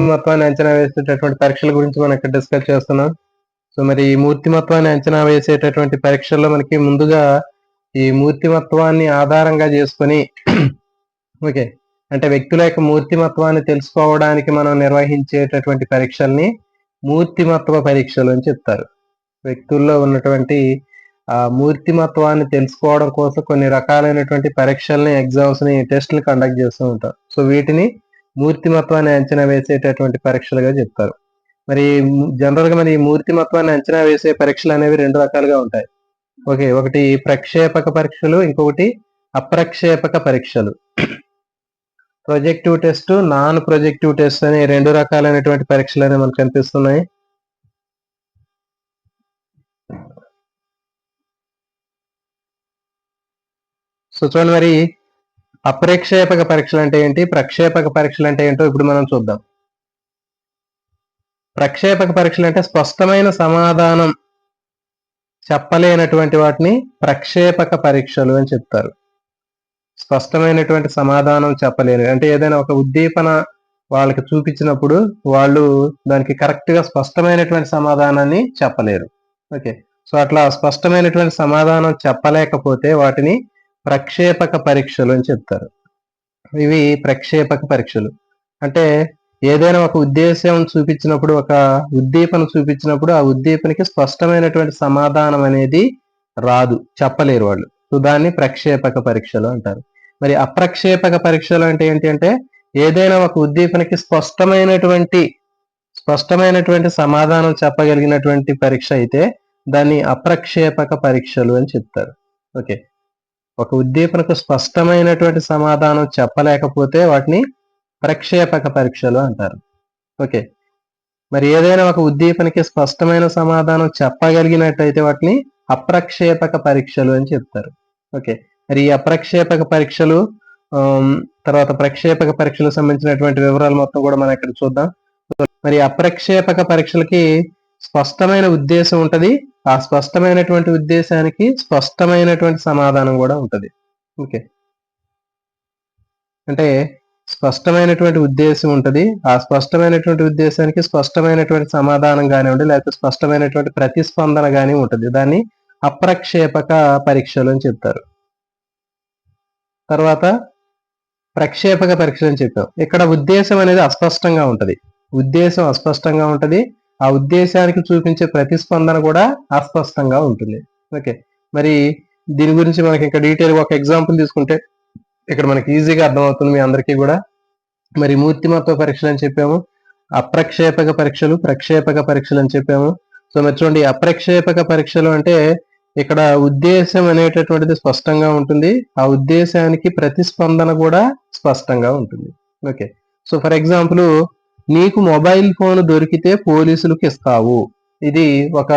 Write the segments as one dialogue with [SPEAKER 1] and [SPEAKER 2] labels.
[SPEAKER 1] మూర్తిమత్వాన్ని అంచనా వేసేటటువంటి పరీక్షల గురించి మనం ఇక్కడ డిస్కస్ చేస్తున్నాం. సో మరి ఈ మూర్తిమత్వాన్ని అంచనా వేసేటటువంటి పరీక్షల్లో మనకి ముందుగా ఈ మూర్తిమత్వాన్ని ఆధారంగా చేసుకొని ఓకే, అంటే వ్యక్తుల యొక్క మూర్తిమత్వాన్ని తెలుసుకోవడానికి మనం నిర్వహించేటటువంటి పరీక్షల్ని మూర్తిమత్వ పరీక్షలు అని చెప్తారు. వ్యక్తుల్లో ఉన్నటువంటి ఆ మూర్తిమత్వాన్ని తెలుసుకోవడం కోసం కొన్ని రకాలైనటువంటి పరీక్షల్ని, ఎగ్జామ్స్ ని, టెస్ట్ని కండక్ట్ చేస్తూ ఉంటారు. సో వీటిని మూర్తిమత్వాన్ని అంచనా వేసేటటువంటి పరీక్షలుగా చెప్తారు. మరి జనరల్ గా మరి మూర్తిమత్వాన్ని అంచనా వేసే పరీక్షలు అనేవి రెండు రకాలుగా ఉంటాయి. ఓకే, ఒకటి ప్రక్షేపక పరీక్షలు, ఇంకొకటి అప్రక్షేపక పరీక్షలు. Projective test, non projective test అనే రెండు రకాలైనటువంటి పరీక్షలు అనేవి మనకు కనిపిస్తున్నాయి. సో చూడండి, మరి అప్రక్షేపక పరీక్షలు అంటే ఏంటి, ప్రక్షేపక పరీక్షలు అంటే ఏంటో ఇప్పుడు మనం చూద్దాం. ప్రక్షేపక పరీక్షలు అంటే స్పష్టమైన సమాధానం చెప్పలేనటువంటి వాటిని ప్రక్షేపక పరీక్షలు అని చెప్తారు. స్పష్టమైనటువంటి సమాధానం చెప్పలేని అంటే ఏదైనా ఒక ఉద్దీపన వాళ్ళకి చూపించినప్పుడు వాళ్ళు దానికి కరెక్ట్ గా స్పష్టమైనటువంటి సమాధానాన్ని చెప్పలేరు. ఓకే, సో అట్లా స్పష్టమైనటువంటి సమాధానం చెప్పలేకపోతే వాటిని ప్రక్షేపక పరీక్షలు అని చెప్తారు. ఇవి ప్రక్షేపక పరీక్షలు అంటే ఏదైనా ఒక ఉద్దేశం చూపించినప్పుడు, ఒక ఉద్దీపన చూపించినప్పుడు ఆ ఉద్దీపనకి స్పష్టమైనటువంటి సమాధానం అనేది రాదు, చెప్పలేరు వాళ్ళు. సో దాన్ని ప్రక్షేపక పరీక్షలు అంటారు. మరి అప్రక్షేపక పరీక్షలు అంటే ఏంటి అంటే ఏదైనా ఒక ఉద్దీపనకి స్పష్టమైనటువంటి సమాధానం చెప్పగలిగినటువంటి పరీక్ష అయితే దాన్ని అప్రక్షేపక పరీక్షలు అని చెప్తారు. ఓకే, ఒక ఉద్దీపనకు స్పష్టమైనటువంటి సమాధానం చెప్పలేకపోతే వాటిని ప్రక్షేపక పరీక్షలు అంటారు. ఓకే, మరి ఏదైనా ఒక ఉద్దీపనకి స్పష్టమైన సమాధానం చెప్పగలిగినట్టయితే వాటిని అప్రక్షేపక పరీక్షలు అని చెప్తారు. ఓకే, మరి ఈ అప్రక్షేపక పరీక్షలు తర్వాత ప్రక్షేపక పరీక్షలకు సంబంధించినటువంటి వివరాలు మొత్తం కూడా మనం ఇక్కడ చూద్దాం. మరి అప్రక్షేపక పరీక్షలకి స్పష్టమైన ఉద్దేశం ఉంటది, ఆ స్పష్టమైనటువంటి ఉద్దేశానికి స్పష్టమైనటువంటి సమాధానం కూడా ఉంటది. ఓకే, అంటే స్పష్టమైనటువంటి ఉద్దేశం ఉంటది, ఆ స్పష్టమైనటువంటి ఉద్దేశానికి స్పష్టమైనటువంటి సమాధానం కానివ్వండి లేకపోతే స్పష్టమైనటువంటి ప్రతిస్పందన కానీ ఉంటది. దాన్ని అప్రక్షేపక పరీక్షలు అని చెప్తారు. తర్వాత ప్రక్షేపక పరీక్షలు అని చెప్పాం. ఇక్కడ ఉద్దేశం అనేది అస్పష్టంగా ఉంటది, ఉద్దేశం అస్పష్టంగా ఉంటది, ఆ ఉద్దేశానికి చూపించే ప్రతిస్పందన కూడా అస్పష్టంగా ఉంటుంది. ఓకే, మరి దీని గురించి మనకి ఇంకా డీటెయిల్ ఒక ఎగ్జాంపుల్ తీసుకుంటే ఇక్కడ మనకి ఈజీగా అర్థమవుతుంది మీ అందరికీ కూడా. మరి మూర్తిమత్వ పరీక్షలు అని చెప్పాము, అప్రక్షేపక పరీక్షలు, ప్రక్షేపక పరీక్షలు అని చెప్పాము. సో మరి చూడండి, అప్రక్షేపక పరీక్షలు అంటే ఇక్కడ ఉద్దేశం అనేటటువంటిది స్పష్టంగా ఉంటుంది, ఆ ఉద్దేశానికి ప్రతిస్పందన కూడా స్పష్టంగా ఉంటుంది. ఓకే, సో ఫర్ ఎగ్జాంపుల్ నీకు మొబైల్ ఫోన్ దొరికితే పోలీసులకు ఇస్తావు, ఇది ఒక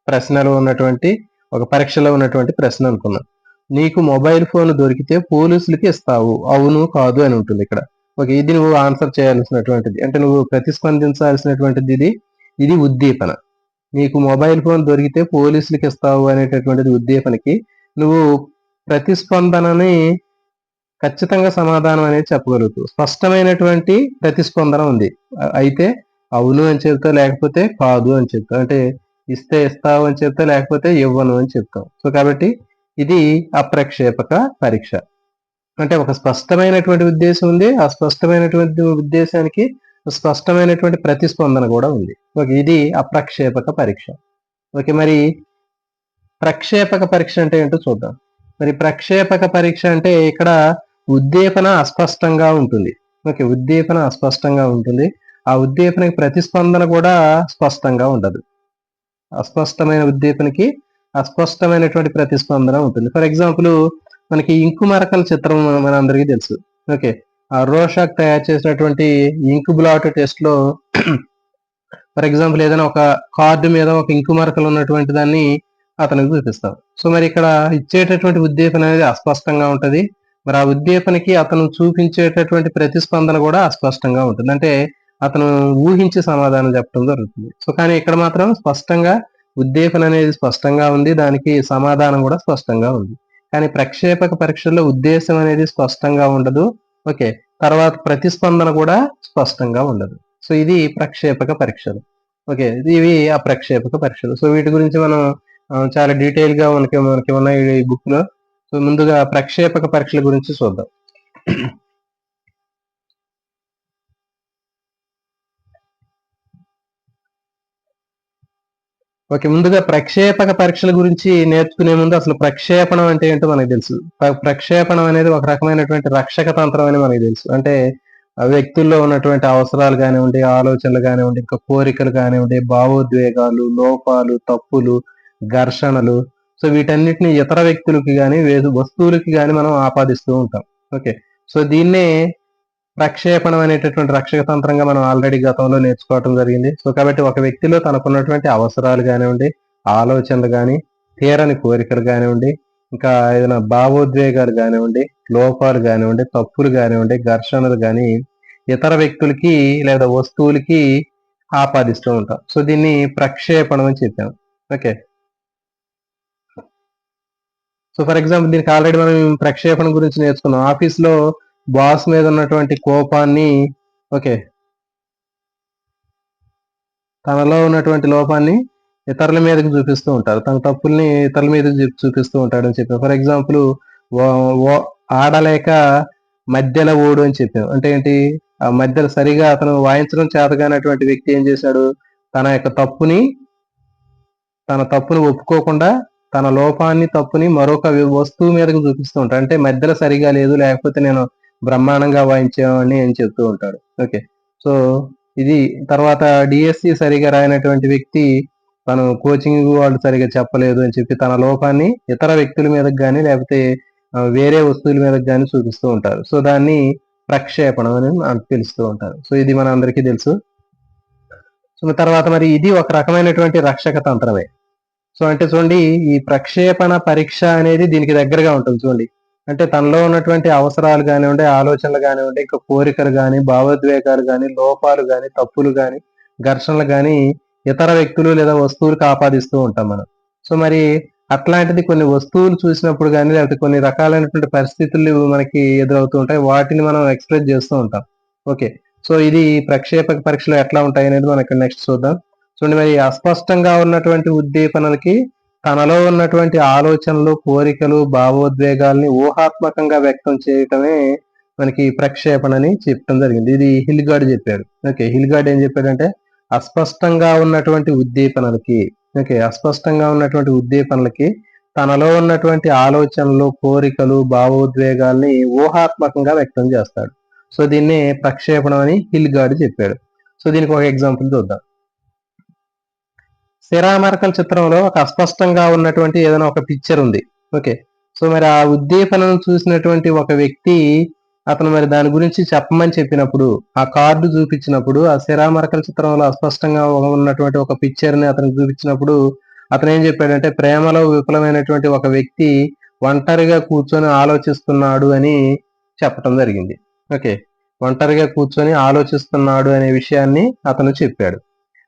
[SPEAKER 1] ప్రశ్నలో ఉన్నటువంటి ఒక పరీక్షలో ఉన్నటువంటి ప్రశ్న అనుకున్నాం. నీకు మొబైల్ ఫోన్ దొరికితే పోలీసులకి ఇస్తావు, అవును కాదు అని ఉంటుంది ఇక్కడ. ఓకే, ఇది నువ్వు ఆన్సర్ చేయాల్సినటువంటిది, అంటే నువ్వు ప్రతిస్పందించాల్సినటువంటిది ఇది ఉద్దీపన. నీకు మొబైల్ ఫోన్ దొరికితే పోలీసులకి ఇస్తావు అనేటటువంటిది ఉద్దీపనకి. నువ్వు ప్రతిస్పందనని ఖచ్చితంగా సమాధానం అనేది చెప్పగలుగుతావు, స్పష్టమైనటువంటి ప్రతిస్పందన ఉంది. అయితే అవును అని చెప్తావు, లేకపోతే కాదు అని చెప్తావు, అంటే ఇస్తే ఇస్తావు అని చెప్తా, లేకపోతే ఇవ్వను అని చెప్తావు. సో కాబట్టి ఇది అప్రక్షేపక పరీక్ష. అంటే ఒక స్పష్టమైనటువంటి ఉద్దేశం ఉంది, ఆ స్పష్టమైనటువంటి ఉద్దేశానికి స్పష్టమైనటువంటి ప్రతిస్పందన కూడా ఉంది. ఓకే, ఇది అప్రక్షేపక పరీక్ష. ఓకే, మరి ప్రక్షేపక పరీక్ష అంటే ఏంటో చూద్దాం. మరి ప్రక్షేపక పరీక్ష అంటే ఇక్కడ ఉద్దీపన అస్పష్టంగా ఉంటుంది. ఓకే, ఉద్దీపన అస్పష్టంగా ఉంటుంది, ఆ ఉద్దీపనకి ప్రతిస్పందన కూడా స్పష్టంగా ఉండదు. అస్పష్టమైన ఉద్దీపనకి అస్పష్టమైనటువంటి ప్రతిస్పందన ఉంటుంది. ఫర్ ఎగ్జాంపుల్ మనకి ఇంకు మరకల చిత్రం మన అందరికీ తెలుసు. ఓకే, ఆ రోషాక్ తయారు చేసినటువంటి ఇంకు బ్లాట్ టెస్ట్ లో ఫర్ ఎగ్జాంపుల్ ఏదైనా ఒక కార్డు మీద ఒక ఇంకు మరకలు ఉన్నటువంటి దాన్ని అతనికి చూపిస్తాం. సో మరి ఇక్కడ ఇచ్చేటటువంటి ఉద్దీపన అనేది అస్పష్టంగా ఉంటది, మరి ఆ ఉద్దీపనకి అతను చూపించేటటువంటి ప్రతిస్పందన కూడా అస్పష్టంగా ఉంటుంది, అంటే అతను ఊహించి సమాధానం చెప్పడం జరుగుతుంది. సో కానీ ఇక్కడ మాత్రం స్పష్టంగా ఉద్దీపన అనేది స్పష్టంగా ఉంది, దానికి సమాధానం కూడా స్పష్టంగా ఉంది. కానీ ప్రక్షేపక పరీక్షల్లో ఉద్దేశం అనేది స్పష్టంగా ఉండదు. ఓకే, తర్వాత ప్రతిస్పందన కూడా స్పష్టంగా ఉండదు. సో ఇది ప్రక్షేపక పరీక్షలు. ఓకే, ఇవి ఆ ప్రక్షేపక పరీక్షలు. సో వీటి గురించి మనం చాలా డీటెయిల్ గా మనకి ఉన్నాయి ఈ బుక్ లో. సో ముందుగా ప్రక్షేపక పరీక్షల గురించి చూద్దాం. ఓకే, ముందుగా ప్రక్షేపక పరీక్షల గురించి నేర్చుకునే ముందు అసలు ప్రక్షేపణం అంటే ఏంటో మనకు తెలుసు. ప్రక్షేపణం అనేది ఒక రకమైనటువంటి రక్షక తంత్రం అని మనకు తెలుసు. అంటే ఆ వ్యక్తుల్లో ఉన్నటువంటి అవసరాలు కానివ్వండి, ఆలోచనలు కానివ్వండి, ఇంకా కోరికలు కానివ్వండి, భావోద్వేగాలు, లోపాలు, తప్పులు, ఘర్షణలు, సో వీటన్నిటిని ఇతర వ్యక్తులకి కానీ వస్తువులకి కానీ మనం ఆపాదిస్తూ ఉంటాం. ఓకే, సో దీన్నే ప్రక్షేపణం అనేటటువంటి రక్షక తంత్రంగా మనం ఆల్రెడీ గతంలో నేర్చుకోవటం జరిగింది. సో కాబట్టి ఒక వ్యక్తిలో తనకున్నటువంటి అవసరాలు కానివ్వండి, ఆలోచనలు కానీ, తీరని కోరికలు కానివ్వండి, ఇంకా ఏదైనా భావోద్వేగాలు కానివ్వండి, లోపాలు కానివ్వండి, తప్పులు కానివ్వండి, ఘర్షణలు కానీ ఇతర వ్యక్తులకి లేదా వస్తువులకి ఆపాదిస్తూ ఉంటాం. సో దీన్ని ప్రక్షేపణం అని చెప్పాం. ఓకే, సో ఫర్ ఎగ్జాంపుల్ దీనికి ఆల్రెడీ మనం ప్రక్షేపణ గురించి నేర్చుకున్నాం. ఆఫీస్ లో బాస్ మీద ఉన్నటువంటి కోపాన్ని, ఓకే, తనలో ఉన్నటువంటి లోపాన్ని ఇతరుల మీదకి చూపిస్తూ ఉంటారు. తన తప్పుల్ని ఇతరుల మీద చూపిస్తూ ఉంటాడు అని చెప్పాం. ఫర్ ఎగ్జాంపుల్ ఆడలేక మధ్యలో ఓడు అని చెప్పాం. అంటే ఏంటి, ఆ మధ్యలో సరిగా అతను వాయించడం చేతగానటువంటి వ్యక్తి ఏం చేశాడు, తన యొక్క తప్పుని ఒప్పుకోకుండా తన లోపాన్ని, తప్పుని మరొక వస్తువు మీదకి చూపిస్తూ ఉంటాడు. అంటే మధ్యలో సరిగా లేదు, లేకపోతే నేను బ్రహ్మాండంగా వాయించేవాడిని అని చెప్తూ ఉంటాడు. ఓకే, సో ఇది తర్వాత డిఎస్సి సరిగా రాయనటువంటి వ్యక్తి తను కోచింగ్ వాళ్ళు సరిగా చెప్పలేదు అని చెప్పి తన లోపాన్ని ఇతర వ్యక్తుల మీదకి కానీ లేకపోతే వేరే వస్తువుల మీదకి కానీ చూపిస్తూ ఉంటారు. సో దాన్ని ప్రక్షేపణం అని తెలుస్తూ ఉంటారు. సో ఇది మన అందరికీ తెలుసు. సో తర్వాత మరి ఇది ఒక రకమైనటువంటి రక్షక తంత్రమే. సో అంటే చూడండి, ఈ ప్రక్షేపణ పరీక్ష అనేది దీనికి దగ్గరగా ఉంటుంది. చూడండి, అంటే తనలో ఉన్నటువంటి అవసరాలు కానివ్వండి, ఆలోచనలు కానివ్వండి, ఇంకా కోరికలు కానీ, భావోద్వేగాలు కానీ, లోపాలు కానీ, తప్పులు కానీ, ఘర్షణలు కానీ ఇతర వ్యక్తులు లేదా వస్తువులకు ఆపాదిస్తూ ఉంటాం మనం. సో మరి అట్లాంటిది కొన్ని వస్తువులు చూసినప్పుడు కానీ లేకపోతే కొన్ని రకాలైనటువంటి పరిస్థితులు మనకి ఎదురవుతూ ఉంటాయి. వాటిని మనం ఎక్స్ప్రెస్ చేస్తూ ఉంటాం. ఓకే, సో ఇది ప్రక్షేపక పరీక్షలు ఎట్లా ఉంటాయి అనేది మనం ఇక్కడ నెక్స్ట్ చూద్దాం. చూడండి, మరి అస్పష్టంగా ఉన్నటువంటి ఉద్దీపనలకి తనలో ఉన్నటువంటి ఆలోచనలు, కోరికలు, భావోద్వేగాల్ని ఊహాత్మకంగా వ్యక్తం చేయటమే మనకి ప్రక్షేపణ అని చెప్పడం జరిగింది. ఇది హిల్గార్డ్ చెప్పాడు. ఓకే, హిల్గార్డ్ ఏం చెప్పాడంటే అస్పష్టంగా ఉన్నటువంటి ఉద్దీపనలకి, ఓకే, అస్పష్టంగా ఉన్నటువంటి ఉద్దీపనలకి తనలో ఉన్నటువంటి ఆలోచనలు, కోరికలు, భావోద్వేగాల్ని ఊహాత్మకంగా వ్యక్తం చేస్తాడు. సో దీన్నే ప్రక్షేపణం అని హిల్గార్డ్ చెప్పాడు. సో దీనికి ఒక ఎగ్జాంపుల్ చూద్దాం. శిరామరకల చిత్రంలో ఒక అస్పష్టంగా ఉన్నటువంటి ఏదైనా ఒక పిక్చర్ ఉంది. ఓకే, సో మరి ఆ ఉద్దీపనను చూసినటువంటి ఒక వ్యక్తి అతను మరి దాని గురించి చెప్పమని చెప్పినప్పుడు, ఆ కార్డు చూపించినప్పుడు, ఆ శిరామరకల చిత్రంలో అస్పష్టంగా ఉన్నటువంటి ఒక పిక్చర్ ని అతనికి చూపించినప్పుడు అతను ఏం చెప్పాడంటే ప్రేమలో విఫలమైనటువంటి ఒక వ్యక్తి ఒంటరిగా కూర్చొని ఆలోచిస్తున్నాడు అని చెప్పటం జరిగింది. ఓకే, ఒంటరిగా కూర్చొని ఆలోచిస్తున్నాడు అనే విషయాన్ని అతను చెప్పాడు.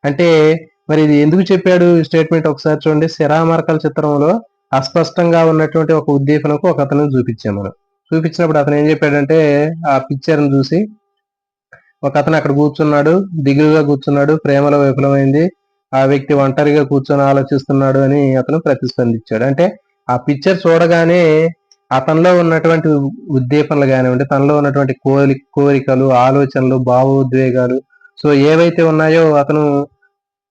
[SPEAKER 1] అంటే మరి ఇది ఎందుకు చెప్పాడు ఈ స్టేట్మెంట్ ఒకసారి చూడండి. శిరామరకల చిత్రంలో అస్పష్టంగా ఉన్నటువంటి ఒక ఉద్దీపనకు ఒక అతను చూపించాం మనం. చూపించినప్పుడు అతను ఏం చెప్పాడంటే ఆ పిక్చర్ ని చూసి ఒక అతను అక్కడ కూర్చున్నాడు, దిగులుగా కూర్చున్నాడు, ప్రేమలో విఫలమైంది, ఆ వ్యక్తి ఒంటరిగా కూర్చొని ఆలోచిస్తున్నాడు అని అతను ప్రతిస్పందించాడు. అంటే ఆ పిక్చర్ చూడగానే అతనిలో ఉన్నటువంటి ఉద్దీపనలు కానివ్వండి, తనలో ఉన్నటువంటి కోరికలు, ఆలోచనలు, భావోద్వేగాలు, సో ఏవైతే ఉన్నాయో అతను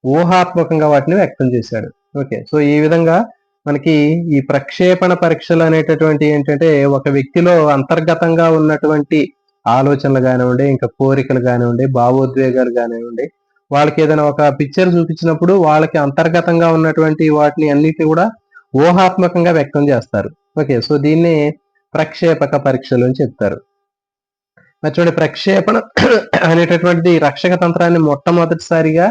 [SPEAKER 1] ఊహాత్మకంగా వాటిని వ్యక్తం చేశాడు. ఓకే, సో ఈ విధంగా మనకి ఈ ప్రక్షేపణ పరీక్షలు అనేటటువంటి ఏంటంటే ఒక వ్యక్తిలో అంతర్గతంగా ఉన్నటువంటి ఆలోచనలు కానివ్వండి, ఇంకా కోరికలు కానివ్వండి, భావోద్వేగాలు కానివ్వండి, వాళ్ళకి ఏదైనా ఒక పిక్చర్ చూపించినప్పుడు వాళ్ళకి అంతర్గతంగా ఉన్నటువంటి వాటిని అన్నిటిని కూడా ఊహాత్మకంగా వ్యక్తం చేస్తారు. ఓకే, సో దీన్ని ప్రక్షేపక పరీక్షలు అని చెప్తారు. మరి చూడండి, ప్రక్షేపణ అనేటటువంటిది రక్షక తంత్రాన్ని మొట్టమొదటిసారిగా